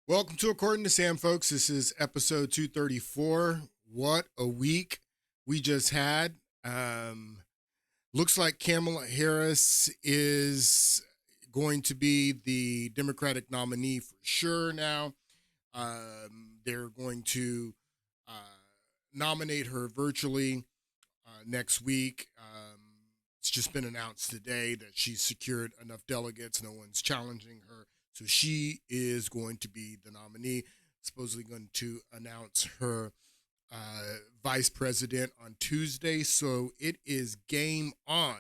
Welcome to According to Sam, folks. This is episode 234. What a week we just had. Looks like Kamala Harris is going to be the Democratic nominee for sure now. They're going to nominate her virtually next week. It's just been announced today that she's secured enough delegates. No one's challenging her. So she is going to be the nominee, supposedly going to announce her vice president on Tuesday. So it is game on.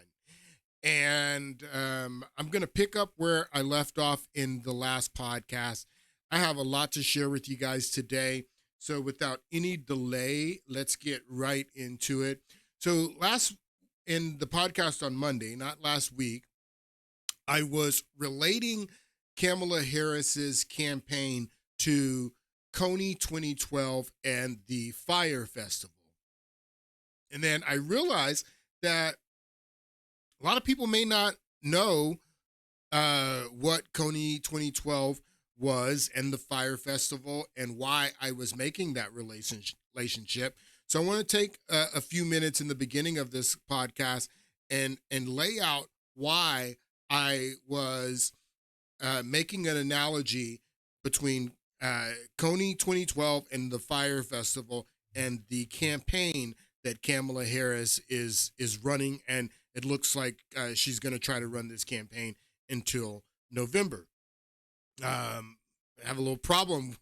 And I'm going to pick up where I left off in the last podcast. I have a lot to share with you guys today. So without any delay, let's get right into it. So in the podcast on Monday, not last week, I was relating Kamala Harris's campaign to Coney 2012 and the Fire Festival. And then I realized that a lot of people may not know what Coney 2012 was and the Fire Festival and why I was making that relationship. So I want to take a few minutes in the beginning of this podcast and lay out why I was making an analogy between Coney 2012 and the Fire Festival and the campaign that Kamala Harris is running, and it looks like she's going to try to run this campaign until November. I have a little problem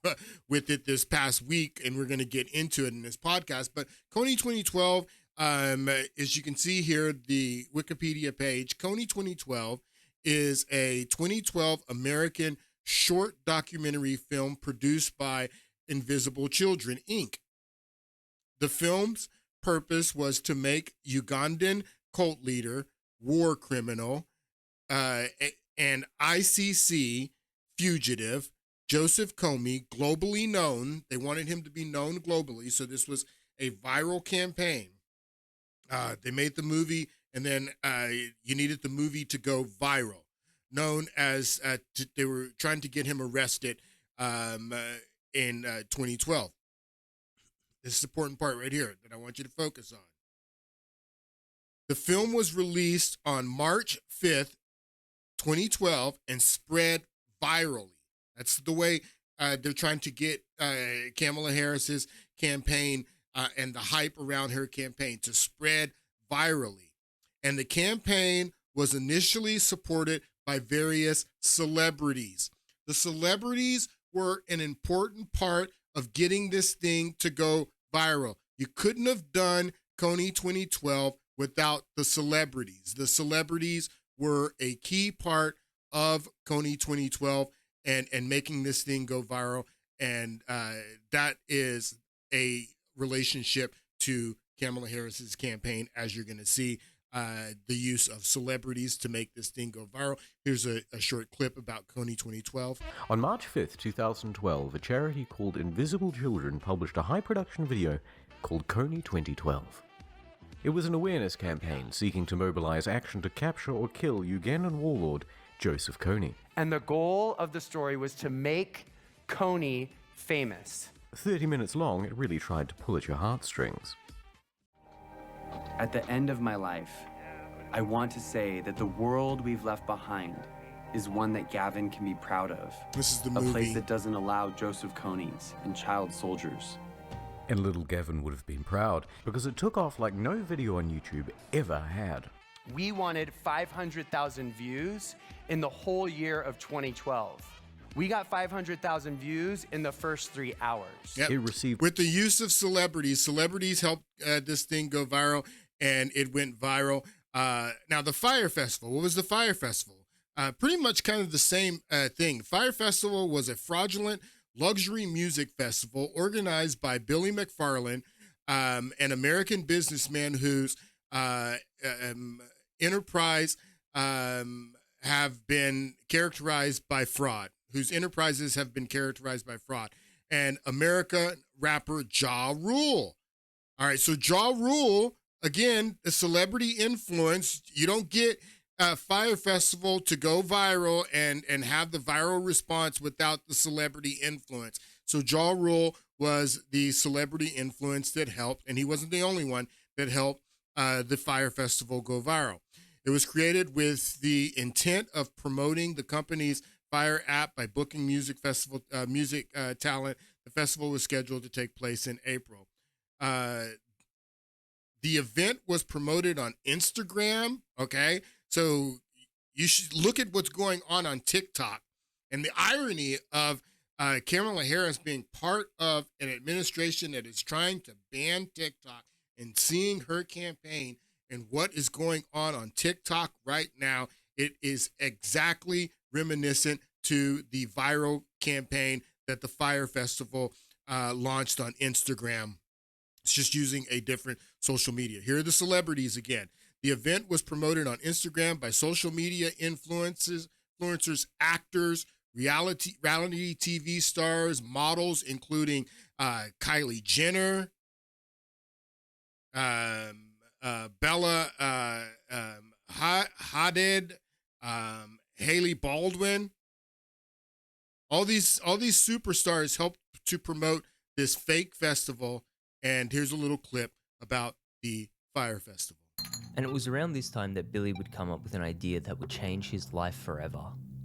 with it this past week, and we're going to get into it in this podcast. But Coney 2012, as you can see here, the Wikipedia page, Coney 2012 is a 2012 American short documentary film produced by Invisible Children, Inc. The film's purpose was to make Ugandan cult leader, war criminal, and ICC fugitive Joseph Kony globally known. They wanted him to be known globally, so this was a viral campaign. They made the movie, and then you needed the movie to go viral, known as they were trying to get him arrested in 2012. This is the important part right here that I want you to focus on. The film was released on March 5th, 2012, and spread virally. That's the way they're trying to get Kamala Harris's campaign and the hype around her campaign to spread virally. And the campaign was initially supported by various celebrities. The celebrities were an important part of getting this thing to go viral. You couldn't have done Coney 2012 without the celebrities. The celebrities were a key part of Coney 2012 and making this thing go viral. And that is a relationship to Kamala Harris's campaign, as you're going to see. The use of celebrities to make this thing go viral. Here's a short clip about Coney 2012. On March 5th, 2012, a charity called Invisible Children published a high-production video called Coney 2012. It was an awareness campaign seeking to mobilize action to capture or kill Ugandan warlord Joseph Kony. And the goal of the story was to make Kony famous. 30 minutes long, it really tried to pull at your heartstrings. At the end of my life, I want to say that the world we've left behind is one that Gavin can be proud of. This is the movie. A place movie. that doesn't allow Joseph Konys and child soldiers. And little Gavin would have been proud, because it took off like no video on YouTube ever had. We wanted 500,000 views in the whole year of 2012. We got 500,000 views in the first 3 hours. Yep. It received... With the use of celebrities. Celebrities helped this thing go viral, and it went viral. Now, the Fire Festival. What was the Fire Festival? Pretty much kind of the same thing. Fire Festival was a fraudulent luxury music festival organized by Billy McFarland, an American businessman whose enterprise have been characterized by fraud, whose enterprises have been characterized by fraud. And American rapper Ja Rule. All right, so Ja Rule, again, a celebrity influence. You don't get Fire Festival to go viral and have the viral response without the celebrity influence. So Ja Rule was the celebrity influence that helped, and he wasn't the only one that helped the Fire Festival go viral. It was created with the intent of promoting the company's Fire app by booking music talent. The festival was scheduled to take place in April. The event was promoted on Instagram, okay? So you should look at what's going on TikTok. And the irony of Kamala Harris being part of an administration that is trying to ban TikTok, and seeing her campaign and what is going on TikTok right now, it is exactly reminiscent to the viral campaign that the Fire Festival launched on Instagram. It's just using a different social media. Here are the celebrities again. The event was promoted on Instagram by social media influencers, actors, reality TV stars, models, including Kylie Jenner, Bella Hadid, Haley Baldwin. All these superstars helped to promote this fake festival. And here's a little clip about the Fire Festival. And it was around this time that Billy would come up with an idea that would change his life forever.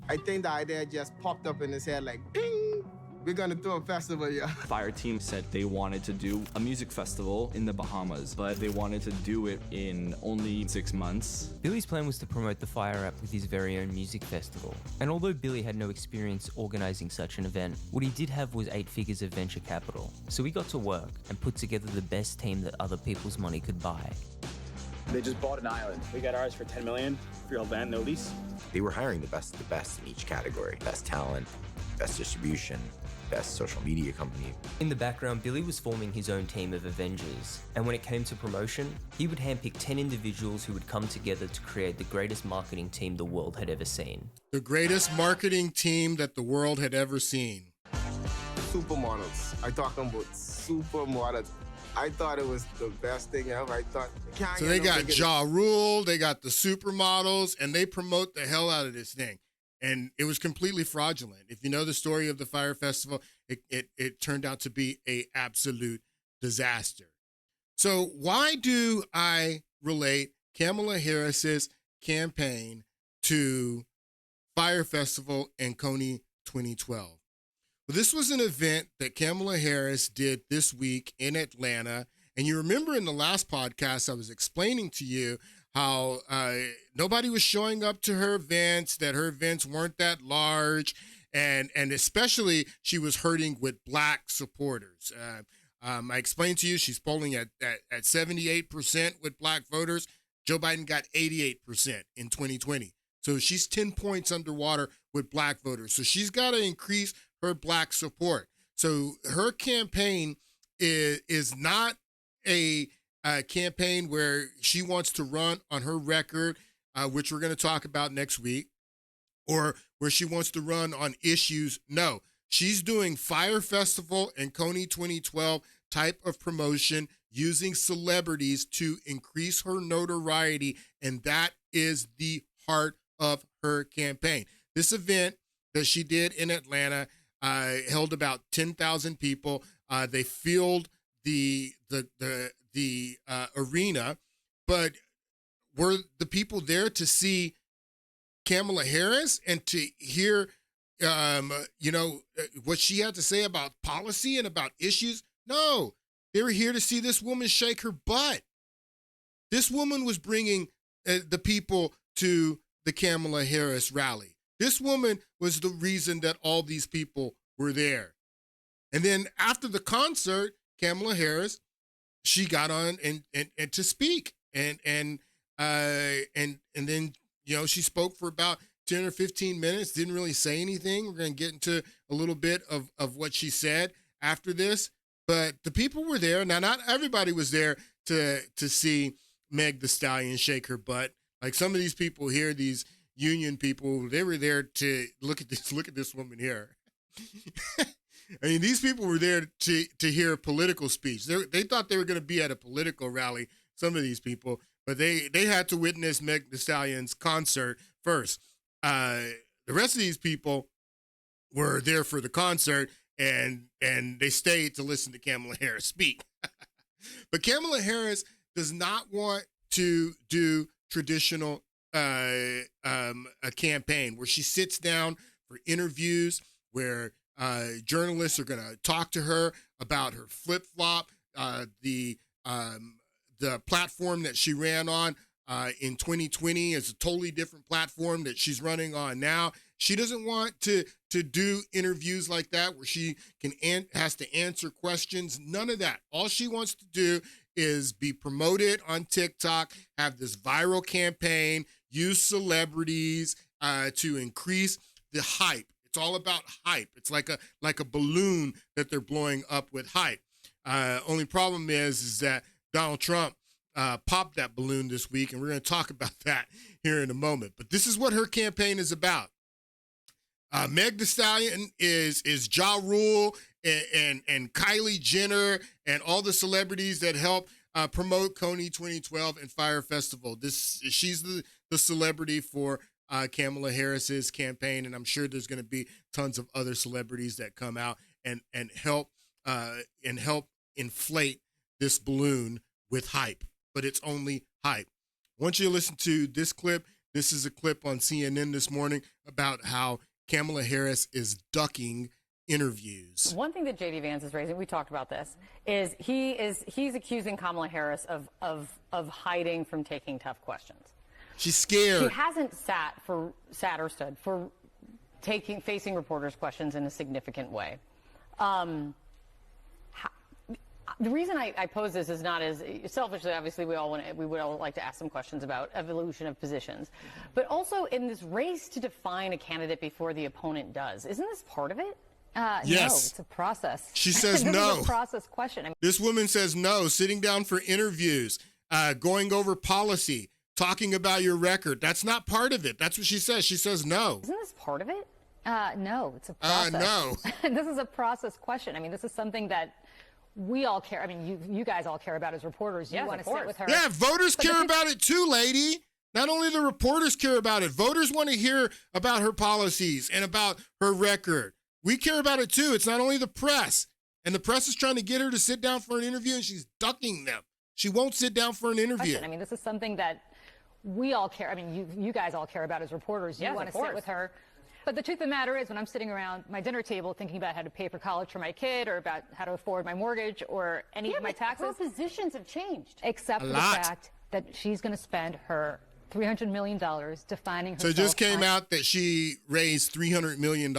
I think the idea just popped up in his head like, ping, we're gonna throw a festival, yeah. Fire team said they wanted to do a music festival in the Bahamas, but they wanted to do it in only 6 months. Billy's plan was to promote the Fire app with his very own music festival. And although Billy had no experience organizing such an event, what he did have was 8 figures of venture capital. So he got to work and put together the best team that other people's money could buy. They just bought an island. We got ours for $10 million, freehold land, no lease. They were hiring the best in each category. Best talent, best distribution, best social media company. In the background, Billy was forming his own team of Avengers. And when it came to promotion, he would handpick 10 individuals who would come together to create the greatest marketing team the world had ever seen. The greatest marketing team that the world had ever seen. Supermodels. I'm talking about supermodels. I thought it was the best thing ever. I thought. So they got Ja Rule, they got the supermodels, and they promote the hell out of this thing. And it was completely fraudulent. If you know the story of the Fire Festival, it turned out to be an absolute disaster. So why do I relate Kamala Harris's campaign to Fire Festival and Coney 2012? Well, this was an event that Kamala Harris did this week in Atlanta. And you remember in the last podcast, I was explaining to you how nobody was showing up to her events, that her events weren't that large, and especially she was hurting with Black supporters. I explained to you she's polling at 78% with Black voters. Joe Biden got 88% in 2020. So she's 10 points underwater with Black voters. So she's got to increase her Black support. So her campaign is not a campaign where she wants to run on her record, which we're going to talk about next week, or where she wants to run on issues. No, she's doing Fire Festival and Coney 2012 type of promotion using celebrities to increase her notoriety, and that is the heart of her campaign. This event that she did in Atlanta held about 10,000 people. They filled the arena, but were the people there to see Kamala Harris and to hear, what she had to say about policy and about issues? No, they were here to see this woman shake her butt. This woman was bringing the people to the Kamala Harris rally. This woman was the reason that all these people were there. And then after the concert, Kamala Harris, she got on and to speak, and then she spoke for about 10 or 15 minutes, didn't really say anything. We're going to get into a little bit of what she said after this, but the people were there. Now, not everybody was there to see Meg the Stallion shake her butt. Like some of these people here, these union people, they were there to look at this woman here. I mean, these people were there to hear a political speech. They thought they were going to be at a political rally, some of these people, but they had to witness Meg Thee Stallion's concert first. The rest of these people were there for the concert, and they stayed to listen to Kamala Harris speak. But Kamala Harris does not want to do traditional a campaign where she sits down for interviews, where journalists are going to talk to her about her flip-flop, the platform that she ran on in 2020 is a totally different platform that she's running on now. She doesn't want to do interviews like that where she has to answer questions. None of that. All she wants to do is be promoted on TikTok, have this viral campaign, use celebrities to increase the hype. It's all about hype. It's like a balloon that they're blowing up with hype. Only problem is that Donald Trump popped that balloon this week, and we're going to talk about that here in a moment. But this is what her campaign is about. Meg Thee Stallion is Ja Rule and Kylie Jenner and all the celebrities that help promote Coney 2012 and Fire Festival. She's the celebrity for Kamala Harris's campaign, and I'm sure there's going to be tons of other celebrities that come out and help inflate this balloon with hype. But it's only hype. I want you to listen to this clip. This is a clip on CNN this morning about how Kamala Harris is ducking interviews. One thing that J.D. Vance is raising, we talked about this, is he's accusing Kamala Harris of hiding from taking tough questions. She's scared. She hasn't sat or stood for facing reporters' questions in a significant way. The reason I pose this is not as selfishly. Obviously, we would all like to ask some questions about evolution of positions, but also in this race to define a candidate before the opponent does. Isn't this part of it? Yes. No, it's a process. She says this no. Is a process question. I mean, this woman says no. Sitting down for interviews, going over policy, talking about your record. That's not part of it. That's what she says. She says no. Isn't this part of it? No, it's a process. No. This is a process question. I mean, this is something that we all care. I mean, you guys all care about as reporters. You want to sit with her. Yeah, voters care about it too, lady. Not only the reporters care about it. Voters want to hear about her policies and about her record. We care about it too. It's not only the press. And the press is trying to get her to sit down for an interview, and she's ducking them. She won't sit down for an interview. I mean, this is something that we all care. I mean, you guys all care about as reporters. You want to sit with her. But the truth of the matter is, when I'm sitting around my dinner table thinking about how to pay for college for my kid, or about how to afford my mortgage, or any of my taxes, her positions have changed. Except for the fact that she's going to spend her $300 million defining herself. So it just came out that she raised $300 million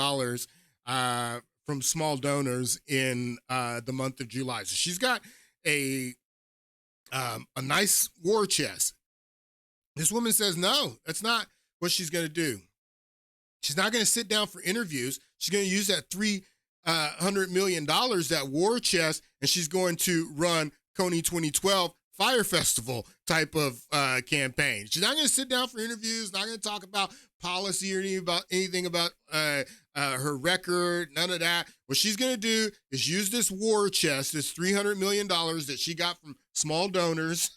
from small donors in the month of July. So she's got a nice war chest. This woman says no, that's not what she's going to do. She's not going to sit down for interviews. She's going to use that $300 million, that war chest, and she's going to run Coney 2012 Fire Festival type of campaign. She's not going to sit down for interviews, not going to talk about policy or anything about her record, none of that. What she's going to do is use this war chest, this $300 million that she got from small donors,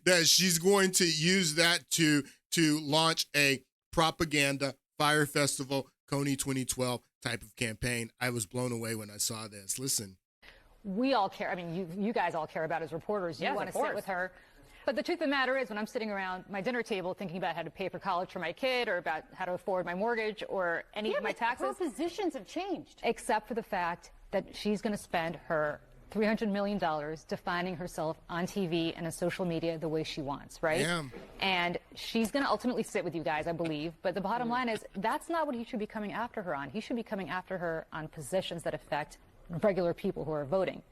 that she's going to use that to launch a propaganda Fire Festival Coney 2012 type of campaign. I was blown away when I saw this. Listen. We all care. I mean, you guys all care about as reporters. You want to sit with her. But the truth of the matter is, when I'm sitting around my dinner table thinking about how to pay for college for my kid, or about how to afford my mortgage, or any of my taxes, her positions have changed. Except for the fact that she's going to spend her $300 million defining herself on TV and on social media the way she wants, right? Yeah. And she's going to ultimately sit with you guys, I believe. But the bottom line is, that's not what he should be coming after her on. He should be coming after her on positions that affect regular people who are voting.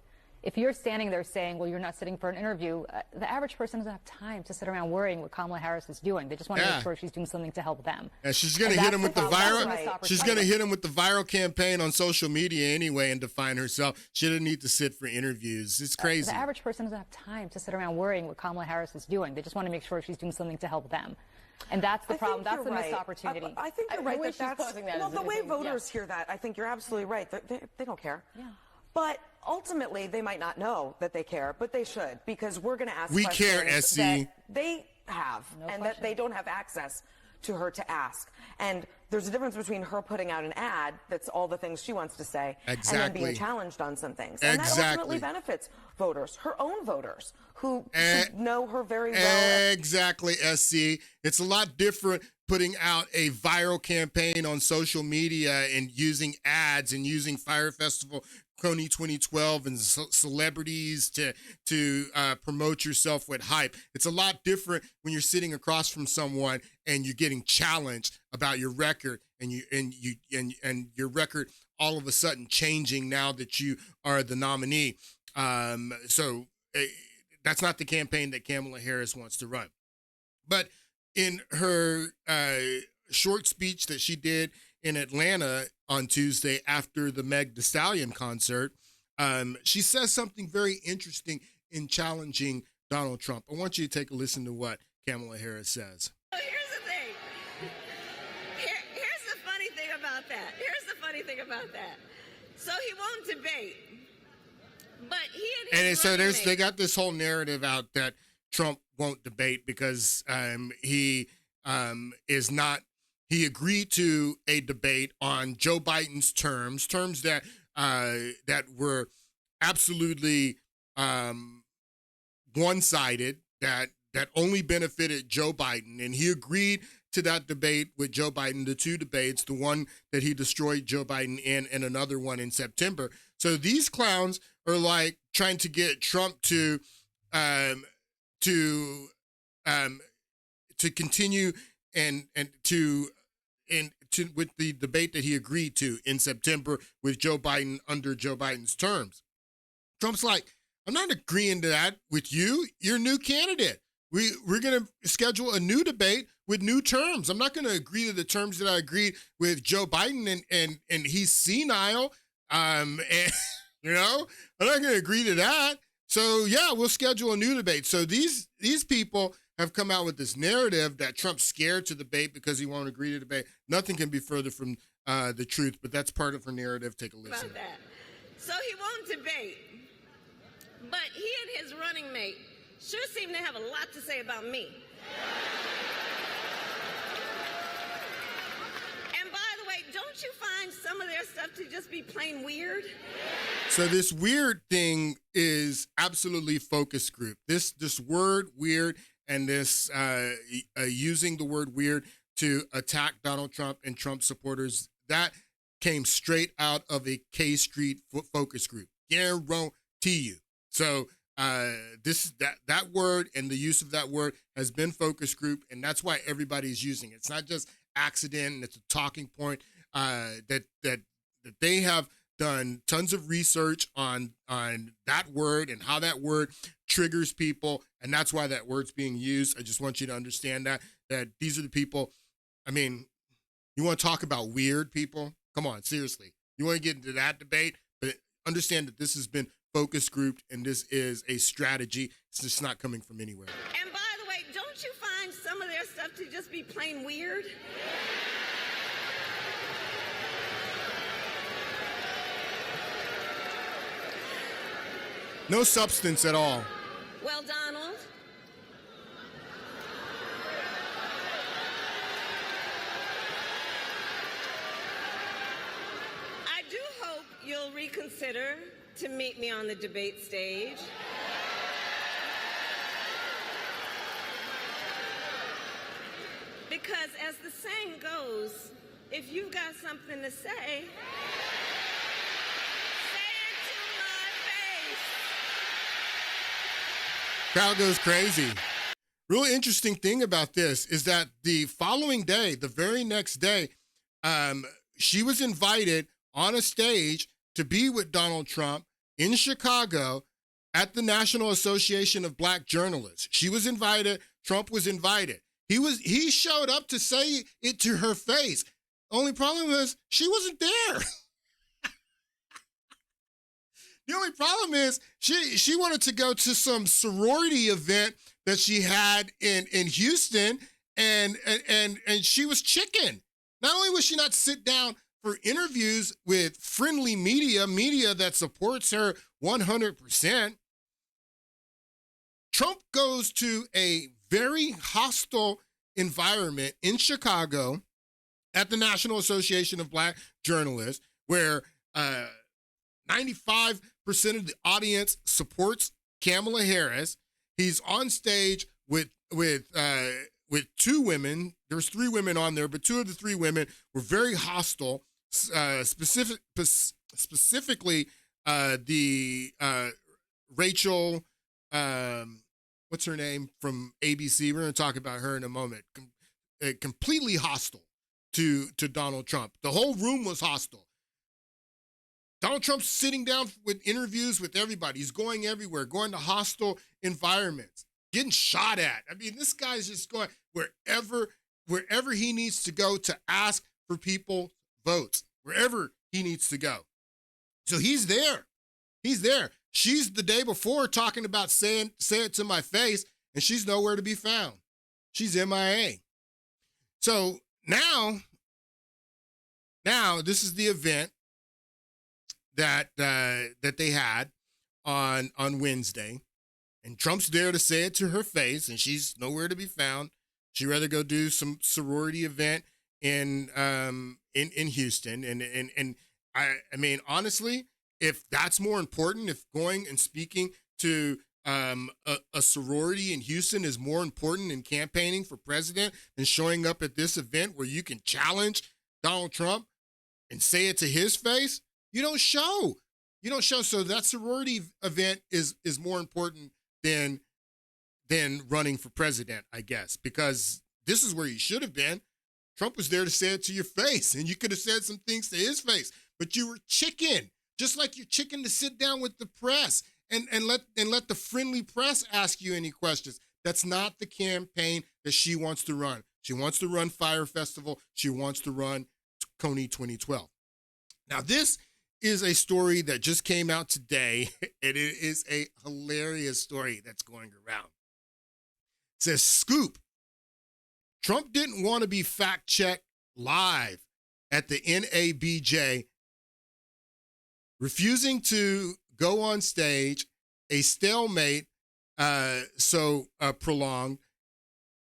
If you're standing there saying, well, you're not sitting for an interview, the average person doesn't have time to sit around worrying what Kamala Harris is doing. They just want to make sure she's doing something to help them. Yeah, she's going to hit him with the viral. She's going to hit him with the viral campaign on social media anyway and define herself. She doesn't need to sit for interviews. It's crazy. The average person doesn't have time to sit around worrying what Kamala Harris is doing. They just want to make sure she's doing something to help them. And that's the problem. That's the missed opportunity. I think you're right. Well, the way voters hear that, I think you're absolutely right. They don't care. Yeah. But ultimately, they might not know that they care, but they should, because we're going to ask We questions care, SC. that they have and that they don't have access to her to ask. And there's a difference between her putting out an ad that's all the things she wants to say and then being challenged on some things. And that ultimately benefits voters, her own voters, who should know her very well. Exactly, SC. It's a lot different putting out a viral campaign on social media and using ads and using Fire Festival Coney 2012 and celebrities to promote yourself with hype. It's a lot different when you're sitting across from someone and you're getting challenged about your record and your record all of a sudden changing now that you are the nominee. So that's not the campaign that Kamala Harris wants to run. But in her short speech that she did in Atlanta on Tuesday after the Meg Thee Stallion concert, she says something very interesting in challenging Donald Trump. I want you to take a listen to what Kamala Harris says. Here's the thing. Here's the funny thing about that. So he won't debate. But he and so they got this whole narrative out that Trump won't debate because he agreed to a debate on Joe Biden's terms that were absolutely one-sided, that only benefited Joe Biden, and he agreed to that debate with Joe Biden, the two debates, the one that he destroyed Joe Biden in and another one in September. So these clowns are like trying to get Trump to continue and with the debate that he agreed to in September with Joe Biden under Joe Biden's terms. Trump's like, I'm not agreeing to that with you. You're a new candidate. We're going to schedule a new debate with new terms. I'm not going to agree to the terms that I agreed with Joe Biden and he's senile. And you know, I'm not going to agree to that. So yeah, we'll schedule a new debate. So these people have come out with this narrative that Trump's scared to debate because he won't agree to debate. Nothing can be further from the truth, but that's part of her narrative. Take a listen. About that. So he won't debate, but he and his running mate sure seem to have a lot to say about me. And by the way, don't you find some of their stuff to just be plain weird? So this weird thing is absolutely focus group. This word weird and this using the word weird to attack Donald Trump and Trump supporters, that came straight out of a K Street focus group. Guarantee you. So that word and the use of that word has been focus group, and that's why everybody's using it. It's not just accident, and it's a talking point that they have done tons of research on that word and how that word triggers people, and that's why that word's being used. I just want you to understand that these are the people. I mean, you want to talk about weird people? Come on, seriously. You want to get into that debate, but understand that this has been focus grouped, and this is a strategy. It's just not coming from anywhere. And by the way, don't you find some of their stuff to just be plain weird? No substance at all. Well, Donald, I do hope you'll reconsider to meet me on the debate stage. Because as the saying goes, if you've got something to say, Crowd goes crazy. Really interesting thing about this is that the following day, the very next day, she was invited on a stage to be with Donald Trump in Chicago at the National Association of Black Journalists. She was invited. Trump was invited. He showed up to say it to her face. Only problem is she wasn't there. The only problem is she wanted to go to some sorority event that she had in Houston, and she was chicken. Not only would she not sit down for interviews with friendly media that supports her 100%. Trump goes to a very hostile environment in Chicago at the National Association of Black Journalists, where 95% of the audience supports Kamala Harris. He's on stage with two women. There's three women on there, but two of the three women were very hostile. Specifically, the Rachel, what's her name from ABC? We're going to talk about her in a moment. Completely hostile to Donald Trump. The whole room was hostile. Donald Trump's sitting down with interviews with everybody. He's going everywhere, going to hostile environments, getting shot at. I mean, this guy's just going wherever he needs to go to ask for people votes, wherever he needs to go. So he's there. He's there. She's the day before talking about say it to my face, and she's nowhere to be found. She's MIA. So now this is the event that they had on Wednesday, and Trump's there to say it to her face, and she's nowhere to be found. She'd rather go do some sorority event in Houston, and I mean, honestly, if that's more important, if going and speaking to a sorority in Houston is more important in campaigning for president than showing up at this event where you can challenge Donald Trump and say it to his face, you don't show. So that sorority event is more important than running for president, I guess, because this is where you should have been. Trump was there to say it to your face, and you could have said some things to his face, but you were chicken, just like you're chicken to sit down with the press and let the friendly press ask you any questions. That's not the campaign that she wants to run. She wants to run Fire Festival. She wants to run Coney 2012. Now, this is a story that just came out today, and it is a hilarious story that's going around. It says, Scoop, Trump didn't want to be fact-checked live at the NABJ, refusing to go on stage, a stalemate prolonged.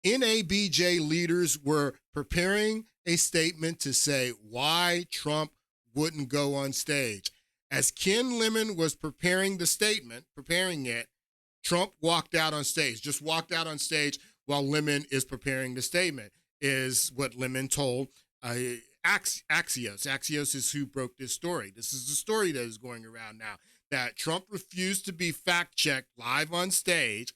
NABJ leaders were preparing a statement to say why Trump wouldn't go on stage. As Ken Lemon was preparing it, Trump walked out on stage, just walked out on stage while Lemon is preparing the statement, is what Lemon told Axios. Axios is who broke this story. This is the story that is going around now, that Trump refused to be fact-checked live on stage,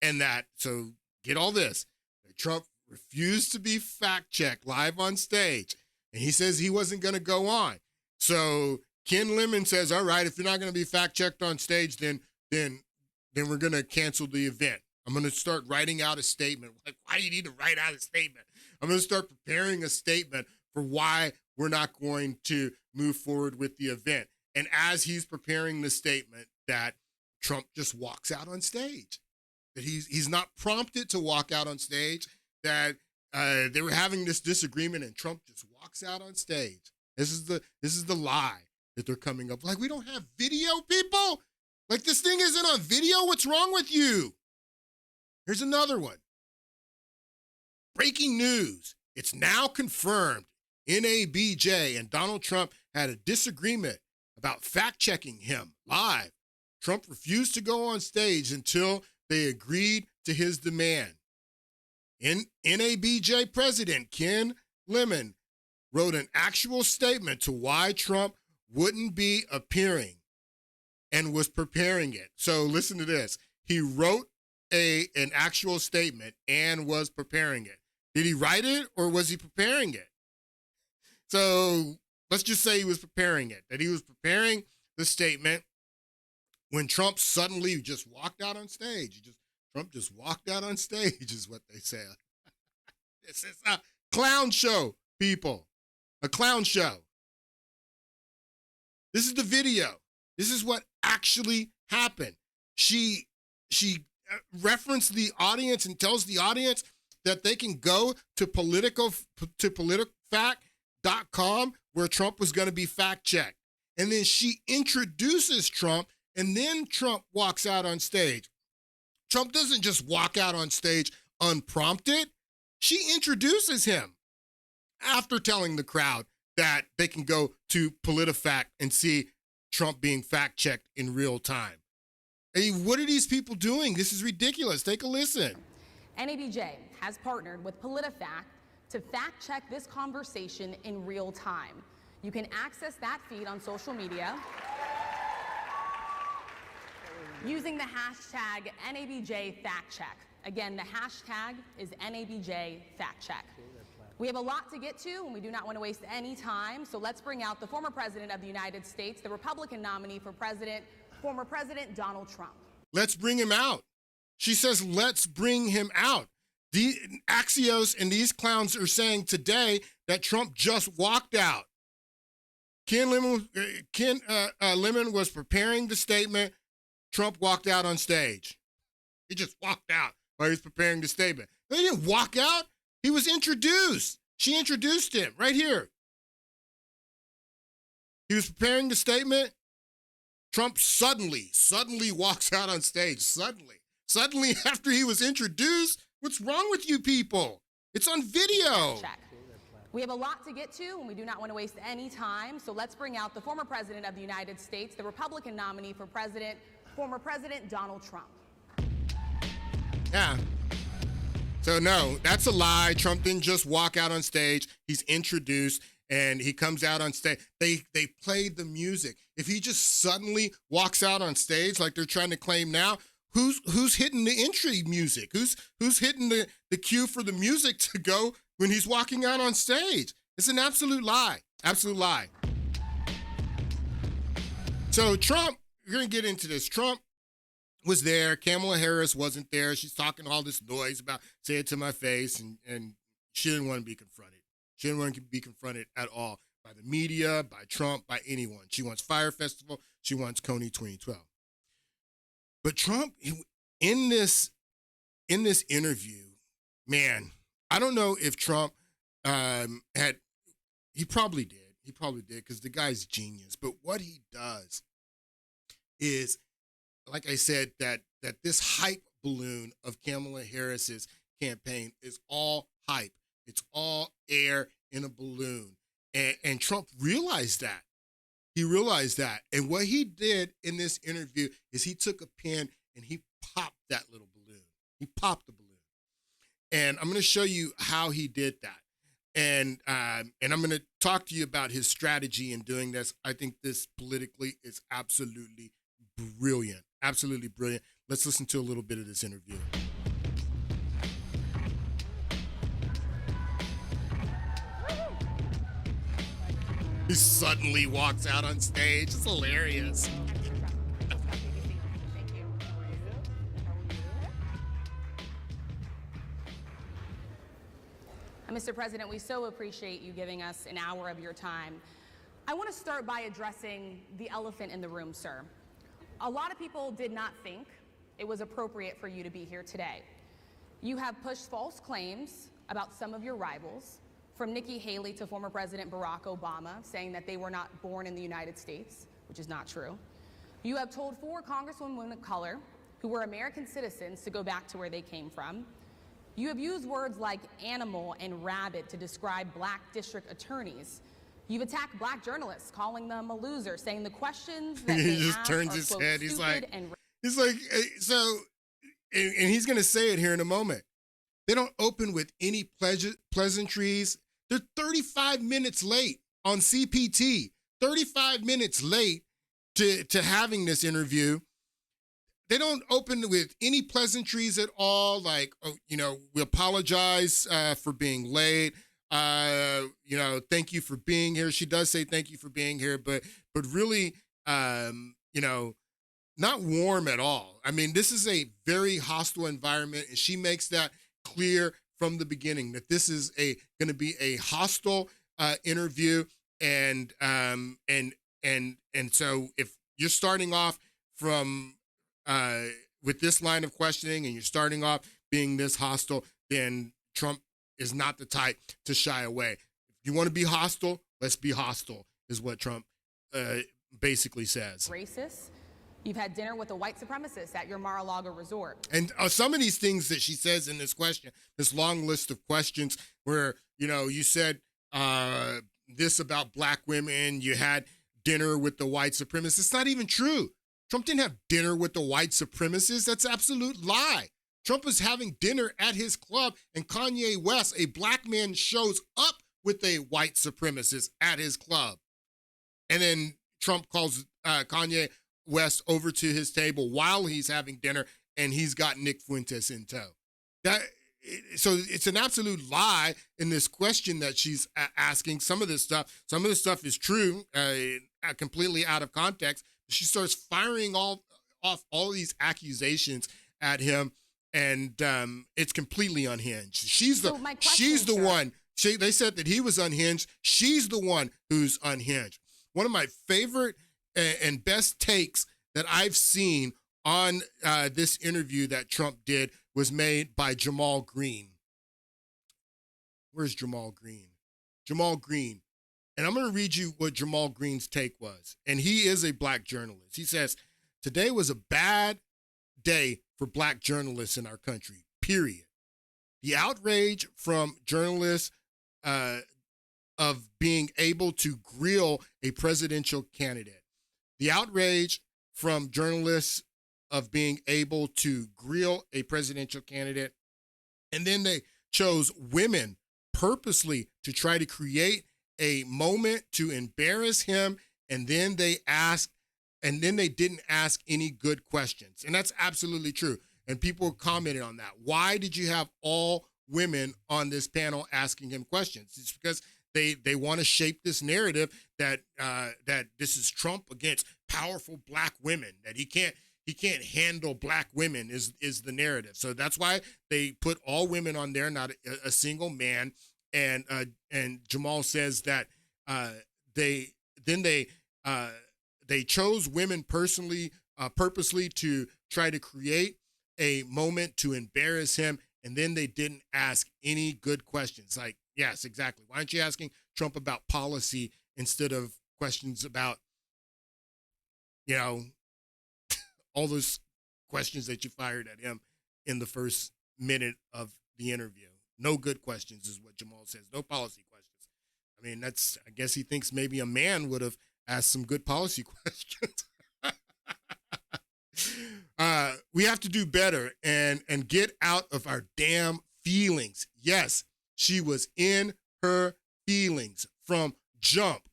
and so get all this, that Trump refused to be fact-checked live on stage, and he says he wasn't going to go on. So Ken Lemon says, all right, if you're not going to be fact-checked on stage, then we're going to cancel the event. I'm going to start writing out a statement. Like, why do you need to write out a statement? I'm going to start preparing a statement for why we're not going to move forward with the event. And as he's preparing the statement, that Trump just walks out on stage, that he's not prompted to walk out on stage, that they were having this disagreement and Trump just walks out on stage. This is the lie that they're coming up. Like, we don't have video, people? Like, this thing isn't on video? What's wrong with you? Here's another one. Breaking news. It's now confirmed NABJ and Donald Trump had a disagreement about fact-checking him live. Trump refused to go on stage until they agreed to his demand. NABJ President Ken Lemon wrote an actual statement to why Trump wouldn't be appearing and was preparing it. So listen to this. He wrote an actual statement and was preparing it. Did he write it or was he preparing it? So let's just say he was preparing it, that he was preparing the statement when Trump suddenly just walked out on stage. Trump just walked out on stage is what they said. This is a clown show, people. A clown show. This is the video. This is what actually happened. She referenced the audience and tells the audience that they can go to PolitiFact.com where Trump was going to be fact-checked. And then she introduces Trump, and then Trump walks out on stage. Trump doesn't just walk out on stage unprompted. She introduces him after telling the crowd that they can go to PolitiFact and see Trump being fact-checked in real time. Hey, what are these people doing? This is ridiculous. Take a listen. NABJ has partnered with PolitiFact to fact-check this conversation in real time. You can access that feed on social media using the hashtag NABJFactCheck. Again, the hashtag is NABJFactCheck. We have a lot to get to, and we do not want to waste any time, so let's bring out the former president of the United States, the Republican nominee for president, former President Donald Trump. Let's bring him out. She says, let's bring him out. The Axios and these clowns are saying today that Trump just walked out. Ken Lemon was preparing the statement. Trump walked out on stage. He just walked out while he was preparing the statement. They didn't walk out. He was introduced. She introduced him right here. He was preparing the statement. Trump suddenly walks out on stage. Suddenly after he was introduced. What's wrong with you people? It's on video. Check. We have a lot to get to, and we do not want to waste any time, so let's bring out the former president of the United States, the Republican nominee for president, former President Donald Trump. Yeah. So no, that's a lie. Trump didn't just walk out on stage. He's introduced and he comes out on stage. They played the music. If he just suddenly walks out on stage like they're trying to claim now, who's hitting the entry music? Who's hitting the cue for the music to go when he's walking out on stage? It's an absolute lie. Absolute lie. So Trump, we're going to get into this. Trump was there. Kamala Harris wasn't there. She's talking all this noise about say it to my face, and she didn't want to be confronted. She didn't want to be confronted at all by the media, by Trump, by anyone. She wants Fire Festival. She wants Coney 2012. But Trump, in this interview, man, I don't know if Trump he probably did. He probably did because the guy's genius. But what he does is, like I said, that this hype balloon of Kamala Harris's campaign is all hype. It's all air in a balloon. And Trump realized that. He realized that. And what he did in this interview is he took a pen and he popped that little balloon. He popped the balloon. And I'm going to show you how he did that. And I'm going to talk to you about his strategy in doing this. I think this politically is absolutely brilliant. Absolutely brilliant. Let's listen to a little bit of this interview. He suddenly walks out on stage. It's hilarious. Mr. President, we so appreciate you giving us an hour of your time. I want to start by addressing the elephant in the room, sir. A lot of people did not think it was appropriate for you to be here today. You have pushed false claims about some of your rivals, from Nikki Haley to former President Barack Obama, saying that they were not born in the United States, which is not true. You have told 4 congresswomen of color who were American citizens to go back to where they came from. You have used words like animal and rabbit to describe black district attorneys. You've attacked black journalists, calling them a loser, saying the questions that he they just ask turns are, his quote, head. He's like, and so, and he's going to say it here in a moment. They don't open with any pleasantries. They're 35 minutes late on CPT, 35 minutes late to having this interview. They don't open with any pleasantries at all. Like, oh, we apologize for being late. Thank you for being here. She does say thank you for being here, but really, not warm at all. I mean, this is a very hostile environment, and she makes that clear from the beginning that this is going to be a hostile interview, and so if you're starting off from with this line of questioning and you're starting off being this hostile, then Trump is not the type to shy away. If you want to be hostile, Let's be hostile, is what Trump basically says. Racist. You've had dinner with a white supremacist at your Mar-a-Lago resort. And some of these things that she says in this question, this long list of questions where, you said this about black women, you had dinner with the white supremacist. It's not even true. Trump didn't have dinner with the white supremacist. That's an absolute lie. Trump was having dinner at his club, and Kanye West, a black man, shows up with a white supremacist at his club. And then Trump calls Kanye West over to his table while he's having dinner, and he's got Nick Fuentes in tow. So it's an absolute lie in this question that she's asking. Some of this stuff is true, completely out of context. She starts firing off all these accusations at him, and it's completely unhinged. She's the one. They said that he was unhinged. She's the one who's unhinged. One of my favorite and best takes that I've seen on this interview that Trump did was made by Jamal Green. Where's Jamal Green? Jamal Green. And I'm going to read you what Jamal Green's take was. And he is a black journalist. He says, today was a bad day for black journalists in our country, period. The outrage from journalists of being able to grill a presidential candidate. The outrage from journalists of being able to grill a presidential candidate. And then they chose women purposely to try to create a moment to embarrass him. And then they didn't ask any good questions. And that's absolutely true. And people commented on that. Why did you have all women on this panel asking him questions? It's because they want to shape this narrative that this is Trump against powerful black women, that he can't handle black women is the narrative. So that's why they put all women on there, not a single man. And Jamal says that they chose women purposely to try to create a moment to embarrass him, and then they didn't ask any good questions. Like, yes, exactly. Why aren't you asking Trump about policy instead of questions about, all those questions that you fired at him in the first minute of the interview? No good questions is what Jamal says. No policy questions. I mean, I guess he thinks maybe a man would have asked some good policy questions. We have to do better and get out of our damn feelings. Yes, she was in her feelings from jump.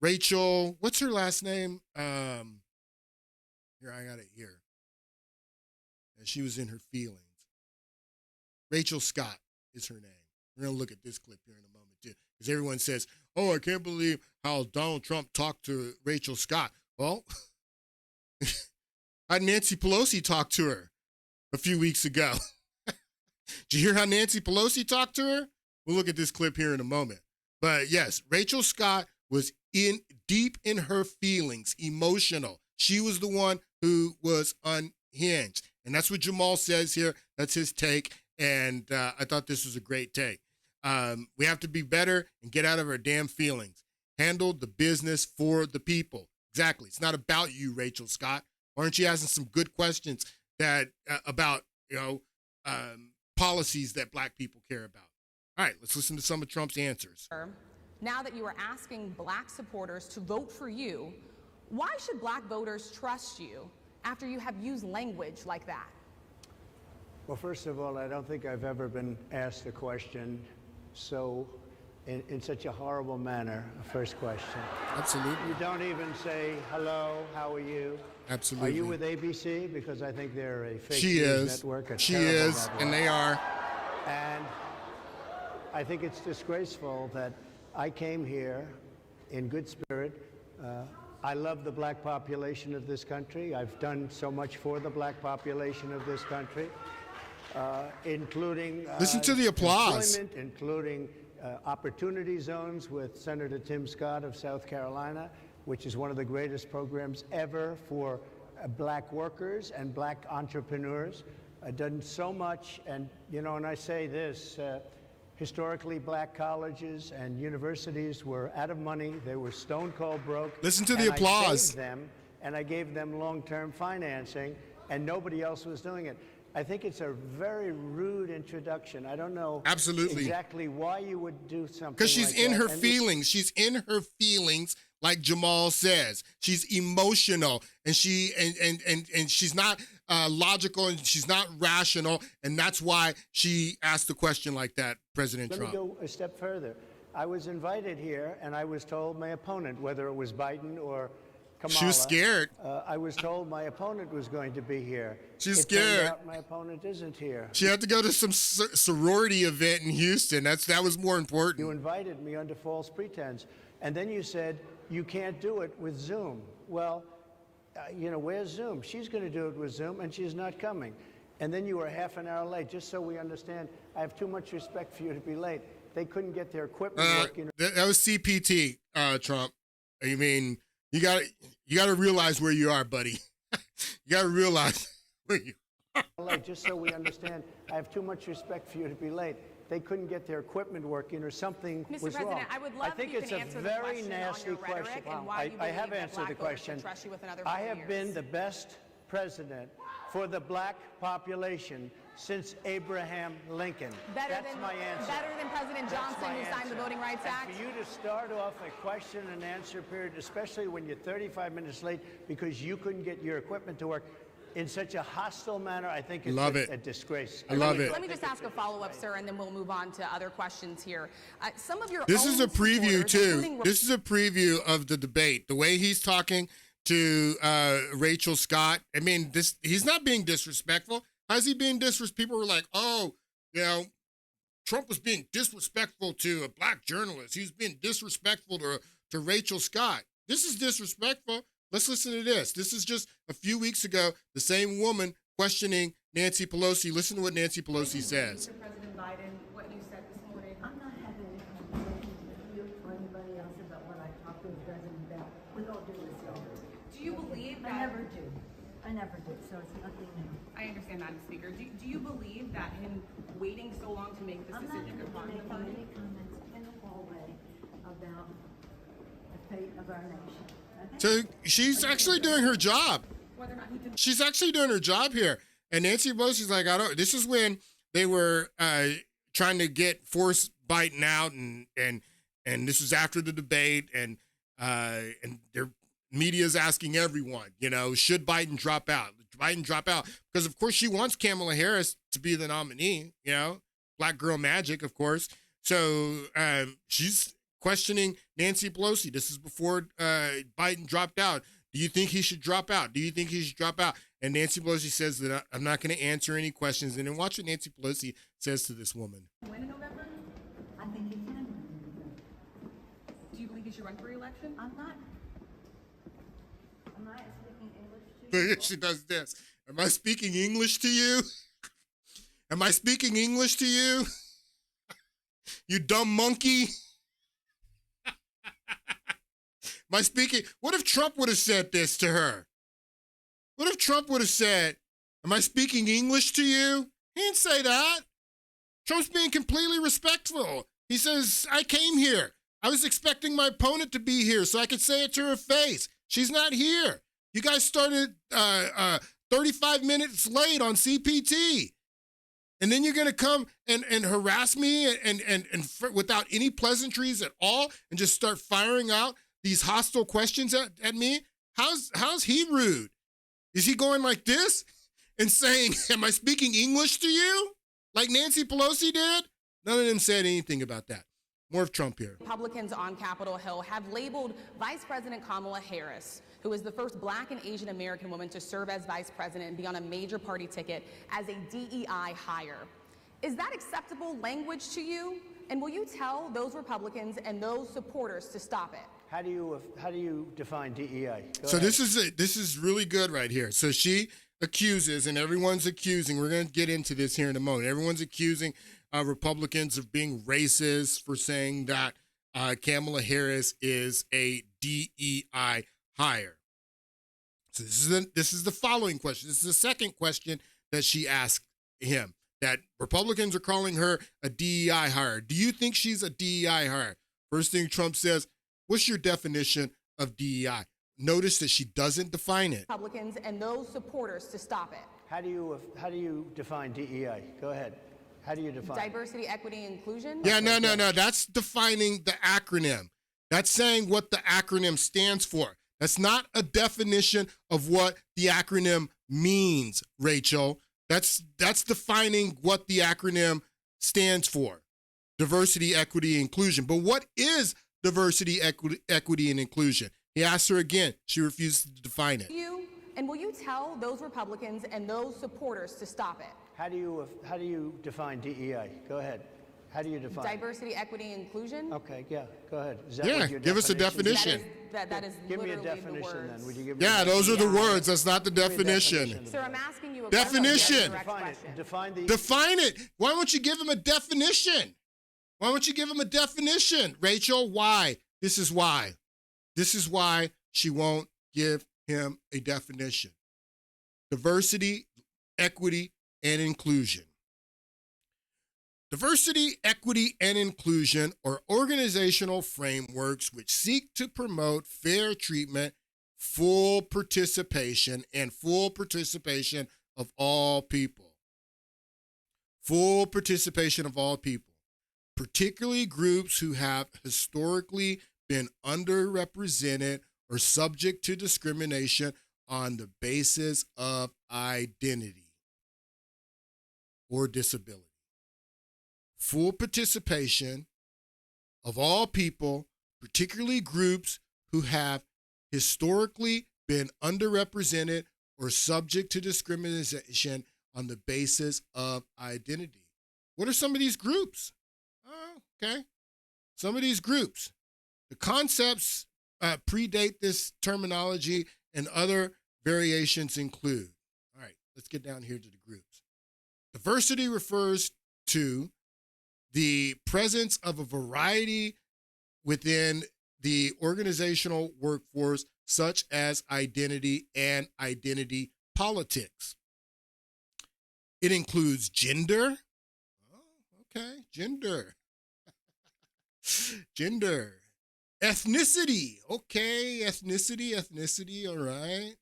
Rachel, what's her last name? Here, I got it here. And she was in her feelings. Rachel Scott is her name. We're going to look at this clip here in a moment, too. Because everyone says, oh, I can't believe how Donald Trump talked to Rachel Scott. Well, how Nancy Pelosi talked to her a few weeks ago. Did you hear how Nancy Pelosi talked to her? We'll look at this clip here in a moment. But yes, Rachel Scott was deep in her feelings, emotional. She was the one who was unhinged. And that's what Jamal says here. That's his take. And I thought this was a great take. We have to be better and get out of our damn feelings. Handle the business for the people. Exactly. It's not about you, Rachel Scott. Why aren't you asking some good questions that about policies that black people care about? All right, let's listen to some of Trump's answers. Now that you are asking black supporters to vote for you, why should black voters trust you after you have used language like that? Well, first of all, I don't think I've ever been asked a question in such a horrible manner. First question. Absolutely. You don't even say, hello, how are you? Absolutely. Are you with ABC? Because I think they're a fake news network. She is, network. And they are. And I think it's disgraceful that I came here in good spirit. I love the black population of this country. I've done so much for the black population of this country, including listen to the applause. Including opportunity zones with Senator Tim Scott of South Carolina, which is one of the greatest programs ever for black workers and black entrepreneurs. I've done so much, and and I say this, historically black colleges and universities were out of money. They were stone cold broke. Listen to the applause. I saved them, and I gave them long-term financing, and nobody else was doing it. I think it's a very rude introduction. I don't know exactly why you would do something because she's like in that. her feelings. She's in her feelings, like Jamal says. She's emotional, and she's not logical, and she's not rational, and that's why she asked a question like that, President Trump. Let me go a step further. I was invited here, and I was told my opponent, whether it was Biden or Kamala, she was scared. I was told my opponent was going to be here. She's it turned scared. out my opponent isn't here. She had to go to some sorority event in Houston. That was more important. You invited me under false pretense, and then you said you can't do it with Zoom. Well, where's Zoom? She's going to do it with Zoom, and she's not coming. And then you were half an hour late. Just so we understand, I have too much respect for you to be late. They couldn't get their equipment working. That was CPT, Trump. I mean, you got to realize where you are, buddy. You got to realize where you are. Late, just so we understand, I have too much respect for you to be late. They couldn't get their equipment working, or something Mr. was President, wrong. I would love think if you it's can a answer very the question nasty on your rhetoric question. and why you I have believe that answered black the voters question. should trust you with another I 4 have years. been the best president for the black population since Abraham Lincoln. That's my answer. Better than President Johnson, who signed the Voting Rights Act? For you to start off a question and answer period, especially when you're 35 minutes late because you couldn't get your equipment to work, in such a hostile manner, I think it's a disgrace. I love it. Let me just ask a follow-up, sir, and then we'll move on to other questions here. Some of your This own is a preview, supporters, too. including- This is a preview of the debate. The way he's talking to Rachel Scott, I mean, he's not being disrespectful. How's he being disrespectful? People were like, Trump was being disrespectful to a black journalist. He was being disrespectful to Rachel Scott. This is disrespectful. Let's listen to this. This is just a few weeks ago, the same woman questioning Nancy Pelosi. Listen to what Nancy Pelosi says. Mr. President Biden, what you said this morning. I'm not having any conversations with you or anybody else about what I talked to the president about. With all due respect. Do you believe that? I never do. So it's nothing new. I understand, Madam Speaker. Do you believe that him waiting so long to make this decision upon the I'm not making any comments in the hallway about the fate of our nation. So she's actually doing her job. She's actually doing her job here. And Nancy Pelosi's like, this is when they were trying to force Biden out, and this was after the debate, and their media's asking everyone, should Biden drop out? Biden drop out? Because of course she wants Kamala Harris to be the nominee, Black Girl Magic, of course. So she's questioning Nancy Pelosi. This is before Biden dropped out. Do you think he should drop out? Do you think he should drop out? And Nancy Pelosi says that I'm not going to answer any questions. And then watch what Nancy Pelosi says to this woman. When in November? I think he can. Do you believe he should run for re-election? I'm not speaking English to you. She does this. Am I speaking English to you? Am I speaking English to you? You dumb monkey. Am I speaking? What if Trump would have said this to her? What if Trump would have said, am I speaking English to you? He didn't say that. Trump's being completely respectful. He says, I came here. I was expecting my opponent to be here so I could say it to her face. She's not here. You guys started 35 minutes late on CPT. And then you're going to come and harass me and without any pleasantries at all and just start firing out these hostile questions at me? How's he rude? Is he going like this and saying, am I speaking English to you? Like Nancy Pelosi did? None of them said anything about that. More of Trump here. Republicans on Capitol Hill have labeled Vice President Kamala Harris, who is the first Black and Asian American woman to serve as vice president and be on a major party ticket, as a DEI hire. Is that acceptable language to you? And will you tell those Republicans and those supporters to stop it? How do you define DEI? So this is really good right here. So she accuses, and everyone's accusing, we're going to get into this here in a moment. Everyone's accusing Republicans of being racist for saying that Kamala Harris is a DEI hire. So this is the following question. This is the second question that she asked him. that Republicans are calling her a DEI hire. Do you think she's a DEI hire? First thing Trump says, what's your definition of DEI? Notice that she doesn't define it. Republicans and those supporters to stop it. How do you define DEI? Go ahead. How do you define diversity, equity, inclusion? Yeah, no. That's defining the acronym. That's saying what the acronym stands for. That's not a definition of what the acronym means, Rachel. That's defining what the acronym stands for. Diversity, equity, inclusion. But what is diversity, equity, and inclusion? He asked her again. She refuses to define it. And will you tell those Republicans and those supporters to stop it? How do you define DEI? Go ahead. How do you define diversity, equity, inclusion? Okay, yeah, go ahead. Is that yeah, what your give us a definition. That is give me a literally definition the words. then. Would you give me Yeah, those are the words. That's not the definition. Sir, I'm asking you a definition. Question. Define it. Why won't you give him a definition? Why won't you give him a definition? Rachel, why? This is why. This is why she won't give him a definition. Diversity, equity, and inclusion. Diversity, equity, and inclusion are organizational frameworks which seek to promote fair treatment, full participation of all people. Full participation of all people, particularly groups who have historically been underrepresented or subject to discrimination on the basis of identity or disability. Full participation of all people, particularly groups who have historically been underrepresented or subject to discrimination on the basis of identity. What are some of these groups? Okay. Some of these groups. The concepts predate this terminology, and other variations include. All right, let's get down here to the groups. Diversity refers to the presence of a variety within the organizational workforce, such as identity and identity politics. It includes gender. Oh, okay, gender. Gender. Ethnicity. Okay, ethnicity, all right.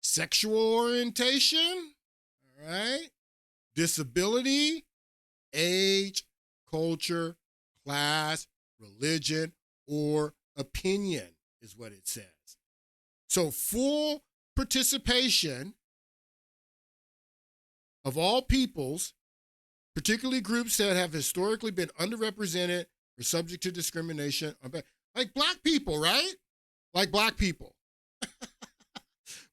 Sexual orientation. All right. Disability, age, culture, class, religion, or opinion is what it says. So full participation of all peoples, particularly groups that have historically been underrepresented or subject to discrimination, like black people, right? Like black people.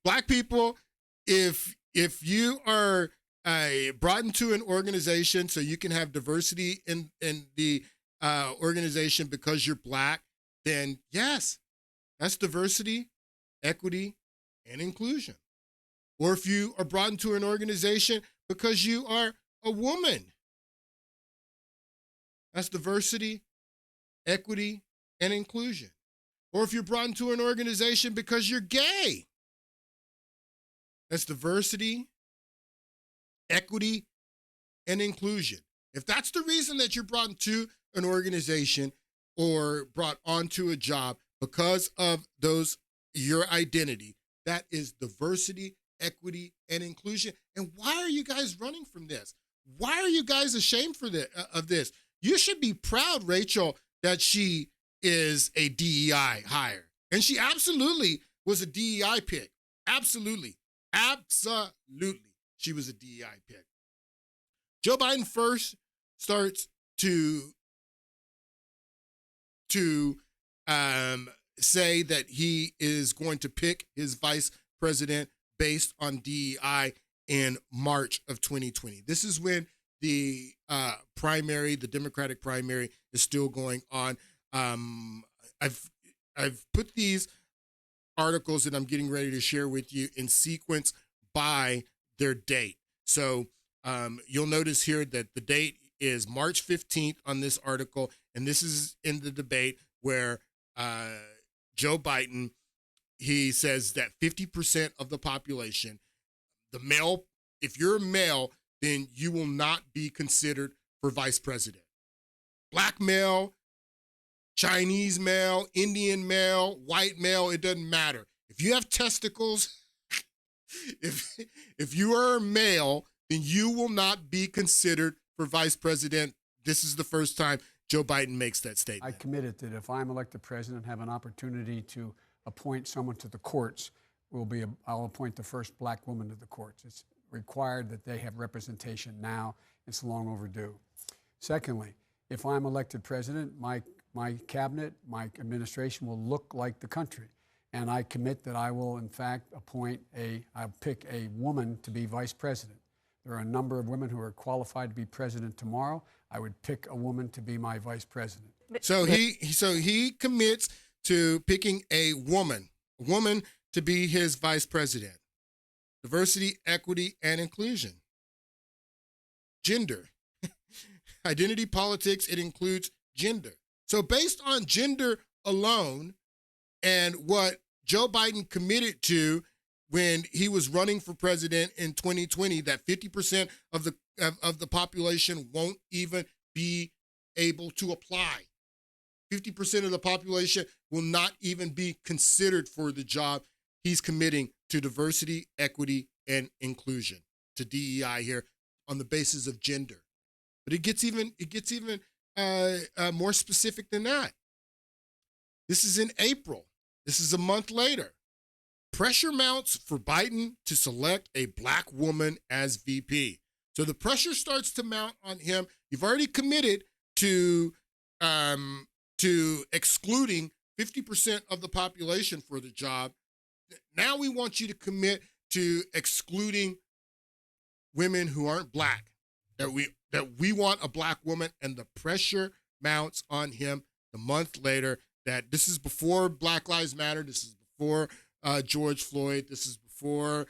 Black people, if you are brought into an organization so you can have diversity in the organization because you're black, then yes, that's diversity, equity, and inclusion. Or if you are brought into an organization because you are a woman, that's diversity, equity, and inclusion. Or if you're brought into an organization because you're gay, that's diversity, equity, and inclusion. If that's the reason that you're brought into an organization or brought onto a job because of your identity, that is diversity, equity, and inclusion. And why are you guys running from this? Why are you guys ashamed of this? You should be proud, Rachel, that she is a DEI hire. And she absolutely was a DEI pick. Absolutely. She was a DEI pick. Joe Biden first starts to say that he is going to pick his vice president based on DEI in March of 2020. This is when the Democratic primary is still going on. I've put these articles that I'm getting ready to share with you in sequence by their date. So you'll notice here that the date is March 15th on this article, and this is in the debate where Joe Biden, he says that 50% of the population, if you're a male, then you will not be considered for vice president. Black male, Chinese male, Indian male, white male, it doesn't matter. If you have testicles, if you are a male, then you will not be considered for vice president. This is the first time Joe Biden makes that statement. I committed that if I'm elected president, have an opportunity to appoint someone to the courts, I'll appoint the first black woman to the courts. It's required that they have representation now. It's long overdue. Secondly, if I'm elected president, my cabinet, my administration will look like the country. And I commit that I will, in fact, I'll pick a woman to be vice president. There are a number of women who are qualified to be president tomorrow. I would pick a woman to be my vice president. So he commits to picking a woman to be his vice president. Diversity, equity, and inclusion. Gender. Identity politics, it includes gender. So based on gender alone and what Joe Biden committed to when he was running for president in 2020, that 50% of the population won't even be able to apply. 50% of the population will not even be considered for the job. He's committing to diversity, equity, and inclusion, to DEI here on the basis of gender. But it gets even more specific than that. This is in April. This is a month later. Pressure mounts for Biden to select a black woman as VP. So the pressure starts to mount on him. You've already committed to excluding 50% of the population for the job. Now we want you to commit to excluding women who aren't black. That we want a black woman, and the pressure mounts on him the month later. That this is before Black Lives Matter. This is before George Floyd. This is before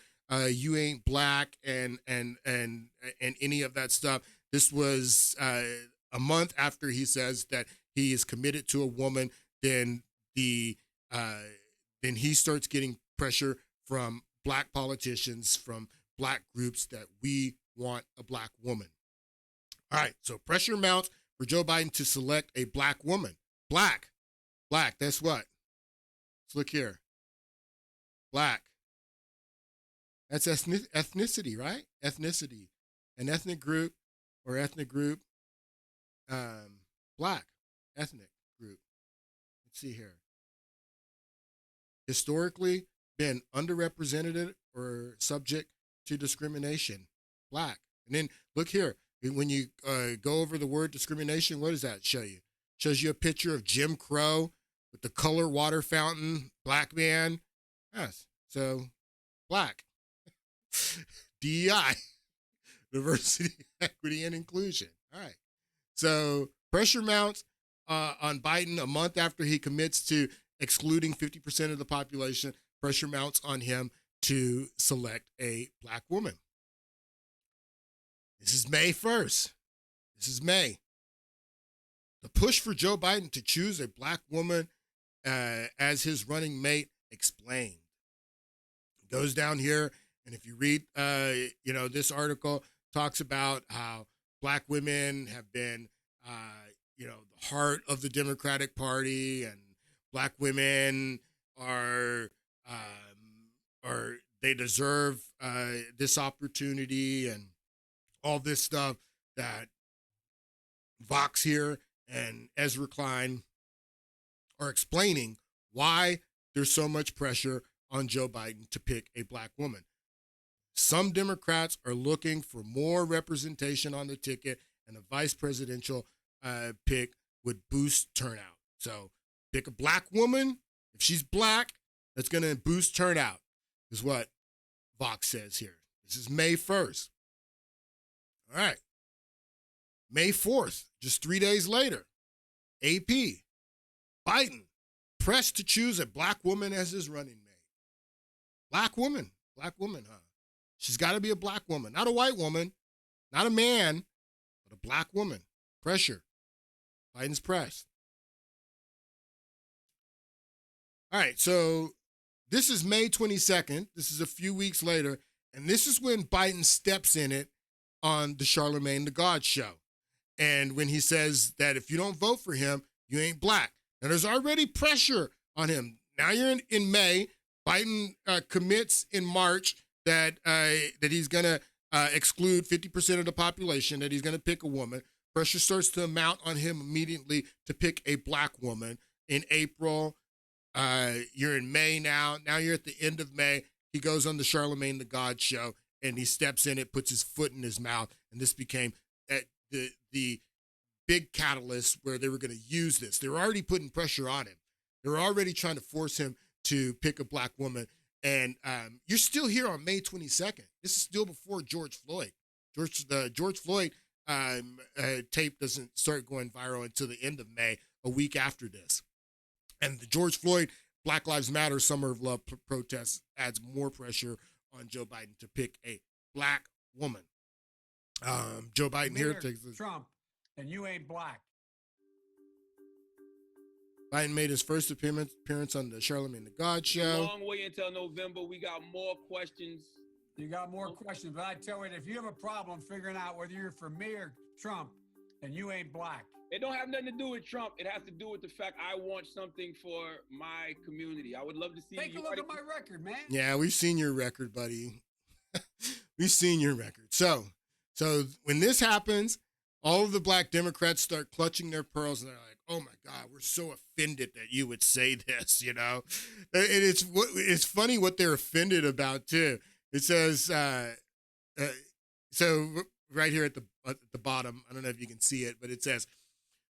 you ain't black and any of that stuff. This was a month after he says that he is committed to a woman. Then he starts getting pressure from black politicians, from black groups, that we want a black woman. All right, so pressure mounts for Joe Biden to select a black woman. Black, that's what? Let's look here. Black. That's ethnicity, right? Ethnicity. An ethnic group, black, ethnic group. Let's see here. Historically been underrepresented or subject to discrimination. Black. And then look here. When you go over the word discrimination, what does that show you? It shows you a picture of Jim Crow with the color water fountain, black man. Yes, so black. DEI, diversity, equity, and inclusion. All right. So pressure mounts on Biden a month after he commits to excluding 50% of the population. Pressure mounts on him to select a black woman. This is May 1st. This is May. The push for Joe Biden to choose a black woman as his running mate explained. It goes down here, and if you read, this article talks about how black women have been, the heart of the Democratic Party, and black women they deserve this opportunity, and all this stuff that Vox here and Ezra Klein are explaining why there's so much pressure on Joe Biden to pick a black woman. Some Democrats are looking for more representation on the ticket, and a vice presidential pick would boost turnout. So pick a black woman. If she's black, that's going to boost turnout, is what Vox says here. This is May 1st. All right. May 4th, just 3 days later, AP, Biden pressed to choose a black woman as his running mate. Black woman, huh? She's got to be a black woman, not a white woman, not a man, but a black woman. Pressure. Biden's pressed. All right, so this is May 22nd. This is a few weeks later, and this is when Biden steps in it on the Charlemagne the God show. And when he says that if you don't vote for him, you ain't black. Now, there's already pressure on him. Now you're in May. Biden commits in March that he's going to exclude 50% of the population, that he's going to pick a woman. Pressure starts to mount on him immediately to pick a black woman. In April, you're in May now. Now you're at the end of May. He goes on the Charlemagne the God show, and he steps in it, puts his foot in his mouth, and this became the big catalyst where they were going to use this. They were already putting pressure on him. They were already trying to force him to pick a black woman. And you're still here on May 22nd. This is still before George Floyd. George Floyd tape doesn't start going viral until the end of May, a week after this. And the George Floyd Black Lives Matter Summer of Love protest adds more pressure on Joe Biden to pick a black woman. Joe Biden here takes Trump, and you ain't black. Biden made his first appearance on the Charlemagne the God show. Long way until November. We got more questions. You got more questions, but I tell you, if you have a problem figuring out whether you're for me or Trump, and you ain't black. It don't have nothing to do with Trump. It has to do with the fact I want something for my community. I would love to see. Take a look at my record, man. Yeah, we've seen your record, buddy. We've seen your record. So when this happens, all of the black Democrats start clutching their pearls, and they're like, "Oh my God, we're so offended that you would say this." You know, and it's funny what they're offended about too. It says so right here at the bottom. I don't know if you can see it, but it says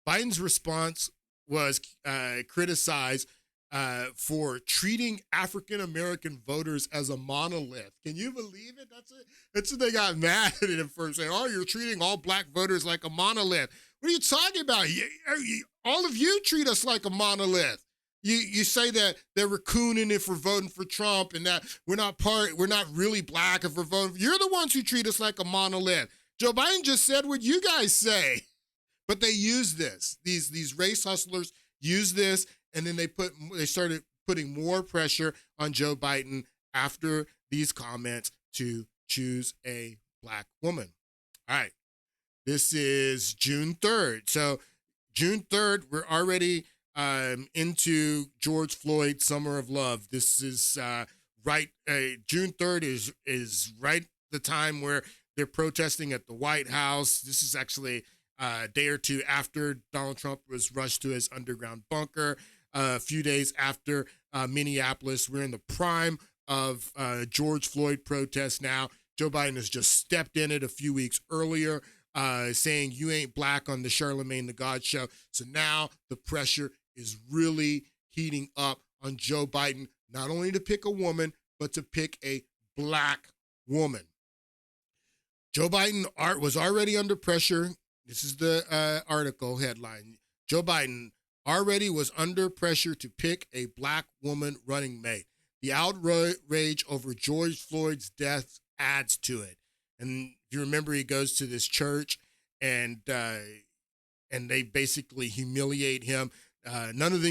Biden's response was criticized for treating African-American voters as a monolith. Can you believe it? That's what they got mad at him for, saying, "Oh, you're treating all black voters like a monolith." What are you talking about? All of you treat us like a monolith. You say that we're cooning if we're voting for Trump, and that we're not really black if we're voting. You're the ones who treat us like a monolith. Joe Biden just said what you guys say. But they use this. These race hustlers use this, and then they started putting more pressure on Joe Biden after these comments to choose a black woman. All right. This is June 3rd. So June 3rd, we're already into George Floyd Summer of Love. This is right. June 3rd is right the time where they're protesting at the White House. This is actually a day or two after Donald Trump was rushed to his underground bunker. A few days after Minneapolis, we're in the prime of George Floyd protests now. Joe Biden has just stepped in it a few weeks earlier, saying you ain't black on the Charlemagne the God show. So now the pressure is really heating up on Joe Biden, not only to pick a woman, but to pick a black woman. Joe Biden was already under pressure. This is the article headline. Joe Biden already was under pressure to pick a black woman running mate. The outrage over George Floyd's death adds to it. And if you remember, he goes to this church, and they basically humiliate him. None of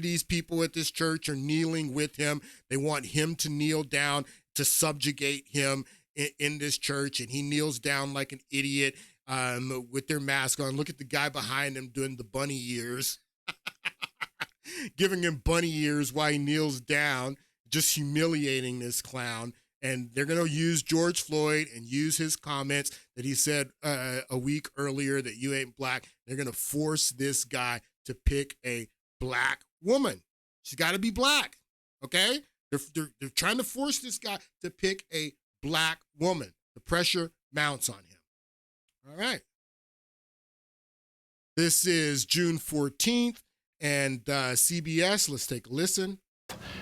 these people at this church are kneeling with him. They want him to kneel down to subjugate him in this church, and he kneels down like an idiot with their mask on. Look at the guy behind him doing the bunny ears, giving him bunny ears while he kneels down, just humiliating this clown. And they're going to use George Floyd and use his comments that he said a week earlier that you ain't black. They're going to force this guy to pick a black woman. She's got to be black, okay? They're trying to force this guy to pick a black woman. The pressure mounts on him. All right. This is June 14th, and CBS. Let's take a listen.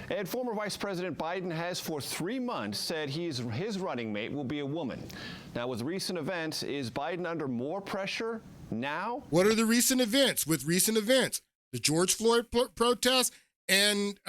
And former Vice President Biden has for 3 months said his running mate will be a woman. Now, with recent events, is Biden under more pressure now? What are the recent events? With recent events, the George Floyd protest and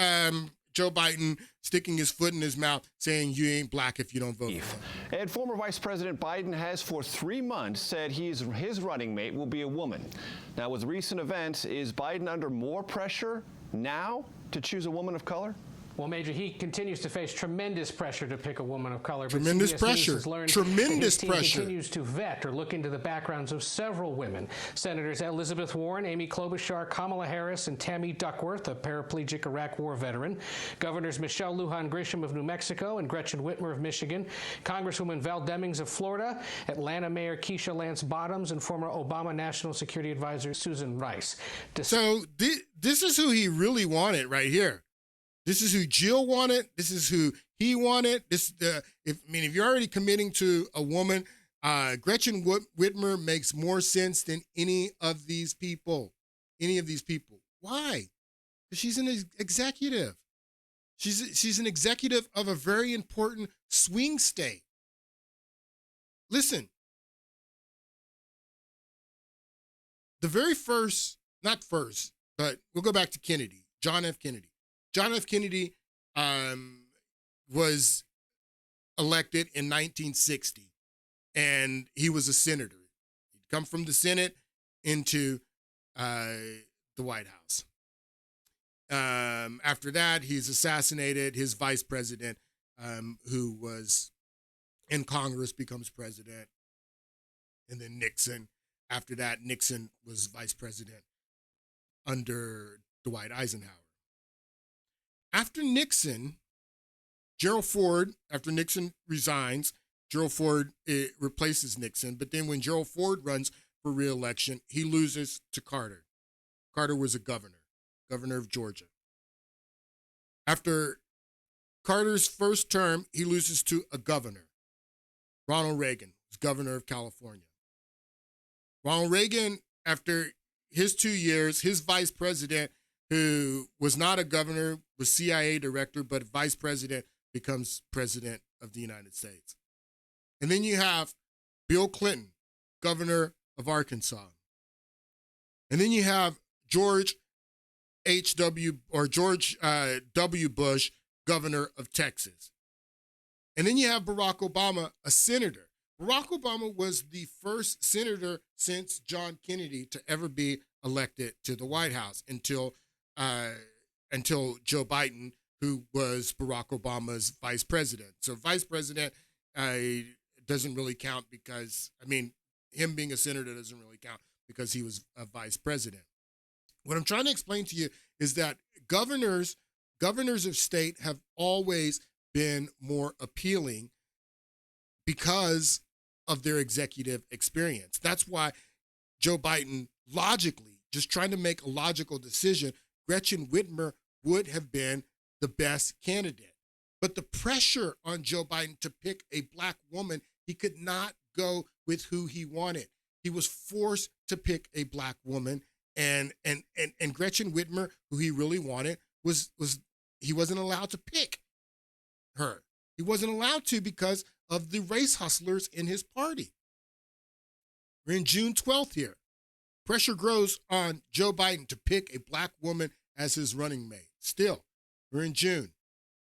Joe Biden sticking his foot in his mouth saying you ain't black if you don't vote for him. And former Vice President Biden has for 3 months said his running mate will be a woman. Now, with recent events, is Biden under more pressure now to choose a woman of color? Well, Major, he continues to face tremendous pressure to pick a woman of color. Tremendous but CBS pressure. News has learned Tremendous that his team pressure. continues to vet or look into the backgrounds of several women. Senators Elizabeth Warren, Amy Klobuchar, Kamala Harris, and Tammy Duckworth, a paraplegic Iraq War veteran. Governors Michelle Lujan Grisham of New Mexico and Gretchen Whitmer of Michigan. Congresswoman Val Demings of Florida. Atlanta Mayor Keisha Lance Bottoms and former Obama National Security Advisor Susan Rice. So this is who he really wanted right here. This is who Jill wanted. This is who he wanted. If you're already committing to a woman, Gretchen Whitmer makes more sense than any of these people. Why? Because she's an executive. She's an executive of a very important swing state. Listen, the very first, not first, but we'll go back to Kennedy, John F. Kennedy. John F. Kennedy was elected in 1960, and he was a senator. He'd come from the Senate into the White House. After that, he's assassinated. His vice president, who was in Congress, becomes president. And then Nixon. After that, Nixon was vice president under Dwight Eisenhower. After Nixon, Gerald Ford, after Nixon resigns, Gerald Ford replaces Nixon. But then when Gerald Ford runs for re-election, he loses to Carter. Carter was a governor of Georgia. After Carter's first term, he loses to a governor. Ronald Reagan was governor of California. Ronald Reagan, after his 2 years, his vice president, who was not a governor, was CIA director, but vice president, becomes president of the United States. And then you have Bill Clinton, governor of Arkansas. And then you have George W. Bush, governor of Texas. And then you have Barack Obama, a senator. Barack Obama was the first senator since John Kennedy to ever be elected to the White House until Joe Biden, who was Barack Obama's vice president. So vice president doesn't really count because, him being a senator doesn't really count because he was a vice president. What I'm trying to explain to you is that governors of state have always been more appealing because of their executive experience. That's why Joe Biden, logically, just trying to make a logical decision, Gretchen Whitmer would have been the best candidate. But the pressure on Joe Biden to pick a black woman, he could not go with who he wanted. He was forced to pick a black woman, and Gretchen Whitmer, who he really wanted, he wasn't allowed to pick her. He wasn't allowed to because of the race hustlers in his party. We're in June 12th here. Pressure grows on Joe Biden to pick a black woman as his running mate. Still, we're in June.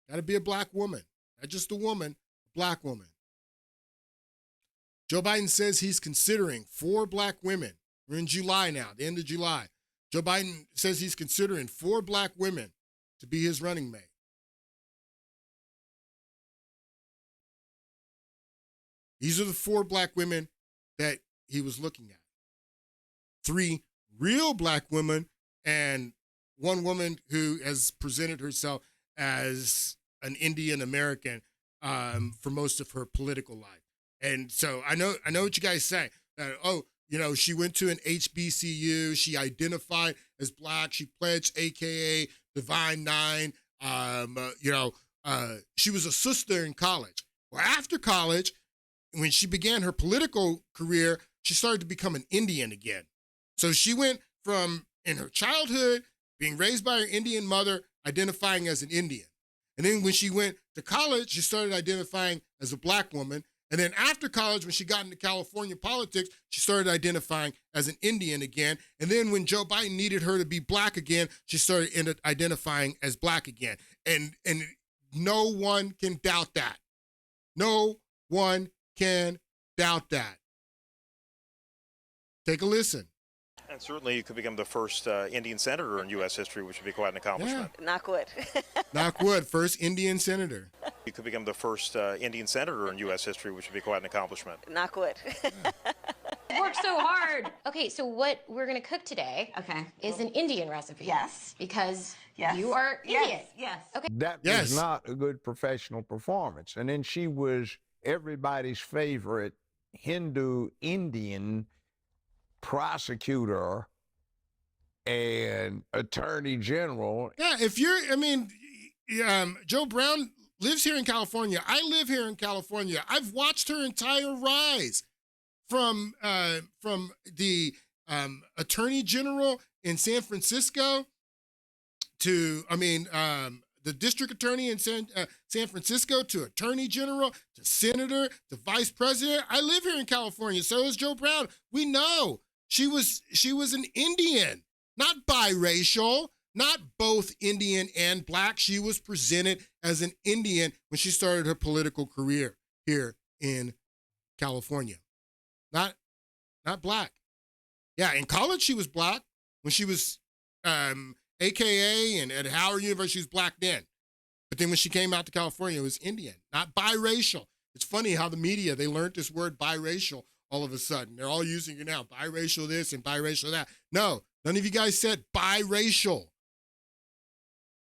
Got to be a black woman, not just a woman, a black woman. Joe Biden says he's considering 4 black women. We're in July now, the end of July. Joe Biden says he's considering 4 black women to be his running mate. These are the 4 black women that he was looking at. 3 real black women and 1 woman who has presented herself as an Indian American for most of her political life. And so I know what you guys say. She went to an HBCU. She identified as black. She pledged AKA Divine Nine. She was a sister in college. Well, after college, when she began her political career, she started to become an Indian again. So she went from, in her childhood, being raised by her Indian mother, identifying as an Indian. And then when she went to college, she started identifying as a black woman. And then after college, when she got into California politics, she started identifying as an Indian again. And then when Joe Biden needed her to be black again, she started identifying as black again. And no one can doubt that. No one can doubt that. Take a listen. And certainly you could become the first Indian senator in U.S. history, which would be quite an accomplishment. Yeah. Knock wood. Knock wood, first Indian senator. You could become the first Indian senator in U.S. history, which would be quite an accomplishment. Knock wood. Worked so hard. Okay, so what we're gonna cook today is an Indian recipe. Yes. Because you are Indian. Yes. Okay. That was not a good professional performance. And then she was everybody's favorite Hindu Indian prosecutor and attorney general. Yeah, Joe Brown lives here in California. I live here in California. I've watched her entire rise from the attorney general in San Francisco to, the district attorney in San Francisco to attorney general to senator to vice president. I live here in California. So is Joe Brown. We know she was an Indian, not biracial, not both Indian and black. She was presented as an Indian when she started her political career here in California. Not black. Yeah, in college she was black. When she was AKA and at Howard University, she was black then. But then when she came out to California, it was Indian, not biracial. It's funny how the media, they learned this word biracial all of a sudden. They're all using it now, biracial this and biracial that. No, none of you guys said biracial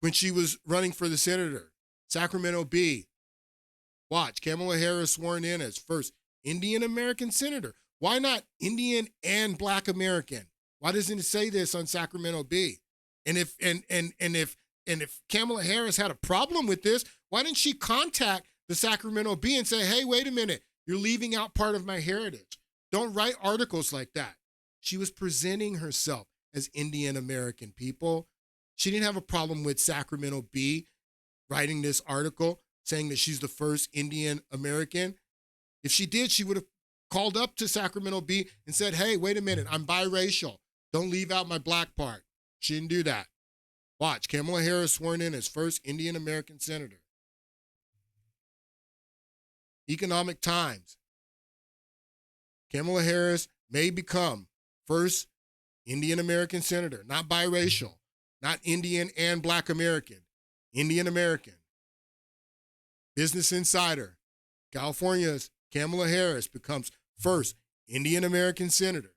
when she was running for the senator. Sacramento Bee. Watch, Kamala Harris sworn in as first Indian American senator. Why not Indian and black American? Why doesn't it say this on Sacramento Bee? And if Kamala Harris had a problem with this, why didn't she contact the Sacramento Bee and say, hey, wait a minute, you're leaving out part of my heritage. Don't write articles like that. She was presenting herself as Indian American, people. She didn't have a problem with Sacramento Bee writing this article saying that she's the first Indian American. If she did, she would have called up to Sacramento Bee and said, hey, wait a minute, I'm biracial. Don't leave out my black part. She didn't do that. Watch, Kamala Harris sworn in as first Indian American senator. Economic Times. Kamala Harris may become first Indian American senator, not biracial, not Indian and black American, Indian American. Business Insider. California's Kamala Harris becomes first Indian American senator,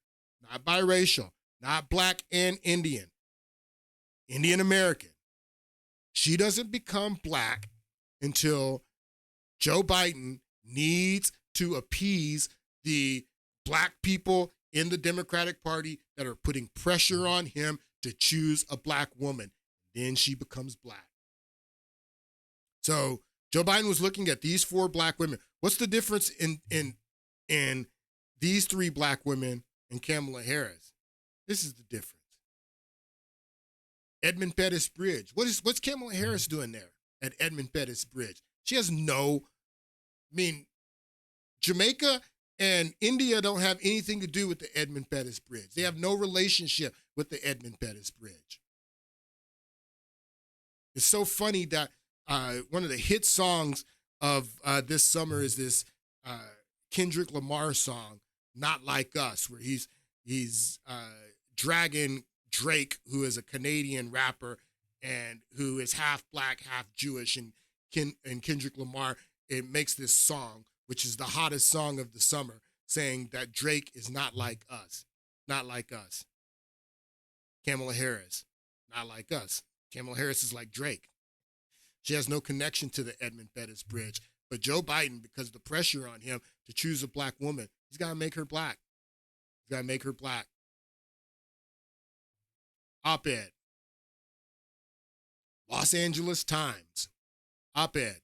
not biracial, not black and Indian, Indian American. She doesn't become black until Joe Biden needs to appease the black people in the Democratic Party that are putting pressure on him to choose a black woman. Then she becomes black. So Joe Biden was looking at these 4 black women. What's the difference in these 3 black women and Kamala Harris? This is the difference. Edmund Pettus Bridge. What's Kamala Harris doing there at Edmund Pettus Bridge? She has Jamaica and India don't have anything to do with the Edmund Pettus Bridge. They have no relationship with the Edmund Pettus Bridge. It's so funny that one of the hit songs of this summer is this Kendrick Lamar song, Not Like Us, where he's dragging Drake, who is a Canadian rapper and who is half black, half Jewish, and Kendrick Lamar, it makes this song, which is the hottest song of the summer, saying that Drake is not like us, not like us. Kamala Harris, not like us. Kamala Harris is like Drake. She has no connection to the Edmund Pettus Bridge. But Joe Biden, because of the pressure on him to choose a black woman, he's got to make her black. He's got to make her black. Op-ed. Los Angeles Times. Op-ed.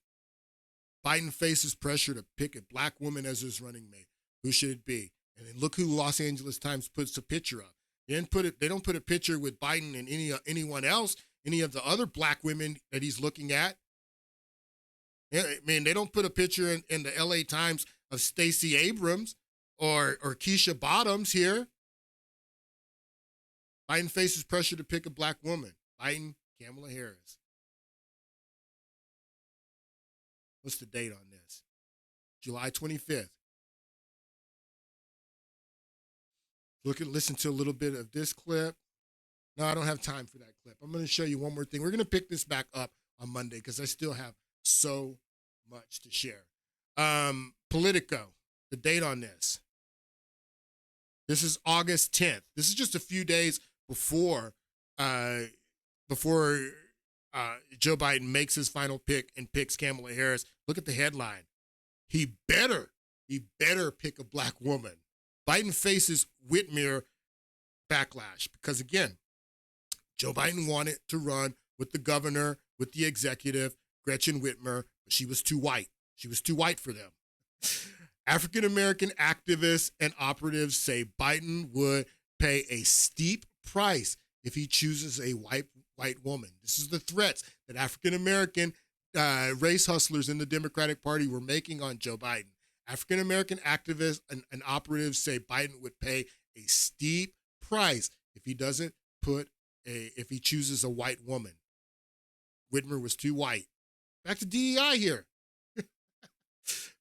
Biden faces pressure to pick a black woman as his running mate. Who should it be? And then look who Los Angeles Times puts a picture of. They don't put a picture with Biden and anyone else, any of the other black women that he's looking at. I mean, they don't put a picture in the LA Times of Stacey Abrams or Keisha Bottoms here. Biden faces pressure to pick a black woman. Biden, Kamala Harris. What's the date on this? July 25th. listen to a little bit of this clip. No, I don't have time for that clip. I'm going to show you one more thing. We're going to pick this back up on Monday because I still have so much to share. Politico, the date on this. This is August 10th. This is just a few days before Joe Biden makes his final pick and picks Kamala Harris. Look at the headline. He better pick a black woman. Biden faces Whitmer backlash because, again, Joe Biden wanted to run with the governor, with the executive, Gretchen Whitmer, but she was too white. She was too white for them. African-American activists and operatives say Biden would pay a steep price if he chooses a white woman. This is the threats that African-American race hustlers in the Democratic Party were making on Joe Biden. African-American activists and operatives say Biden would pay a steep price if he chooses a white woman. Whitmer was too white. Back to DEI here.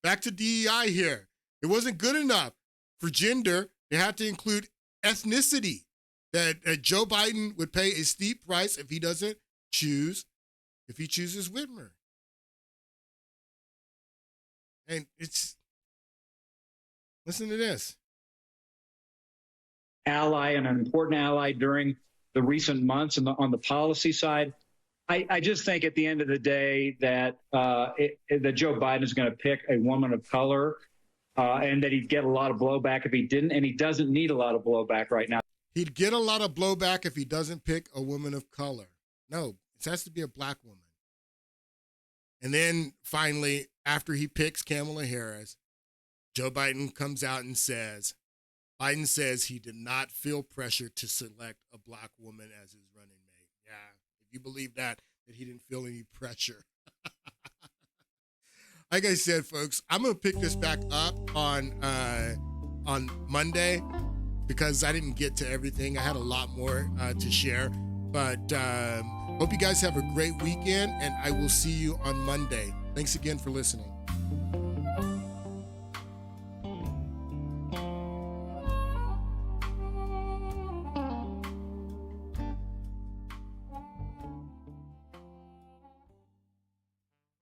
Back to DEI here. It wasn't good enough for gender. They had to include ethnicity. That Joe Biden would pay a steep price if he chooses Whitmer. And listen to this. Ally and an important ally during the recent months and on the policy side. I just think at the end of the day that that Joe Biden is going to pick a woman of color and that he'd get a lot of blowback if he didn't. And he doesn't need a lot of blowback right now. He'd get a lot of blowback if he doesn't pick a woman of color. No, it has to be a black woman. And then finally, after he picks Kamala Harris, Joe Biden comes out and says he did not feel pressure to select a black woman as his running mate. Yeah, if you believe that he didn't feel any pressure. Like I said, folks, I'm going to pick this back up on Monday because I didn't get to everything. I had a lot more to share. But hope you guys have a great weekend, and I will see you on Monday. Thanks again for listening.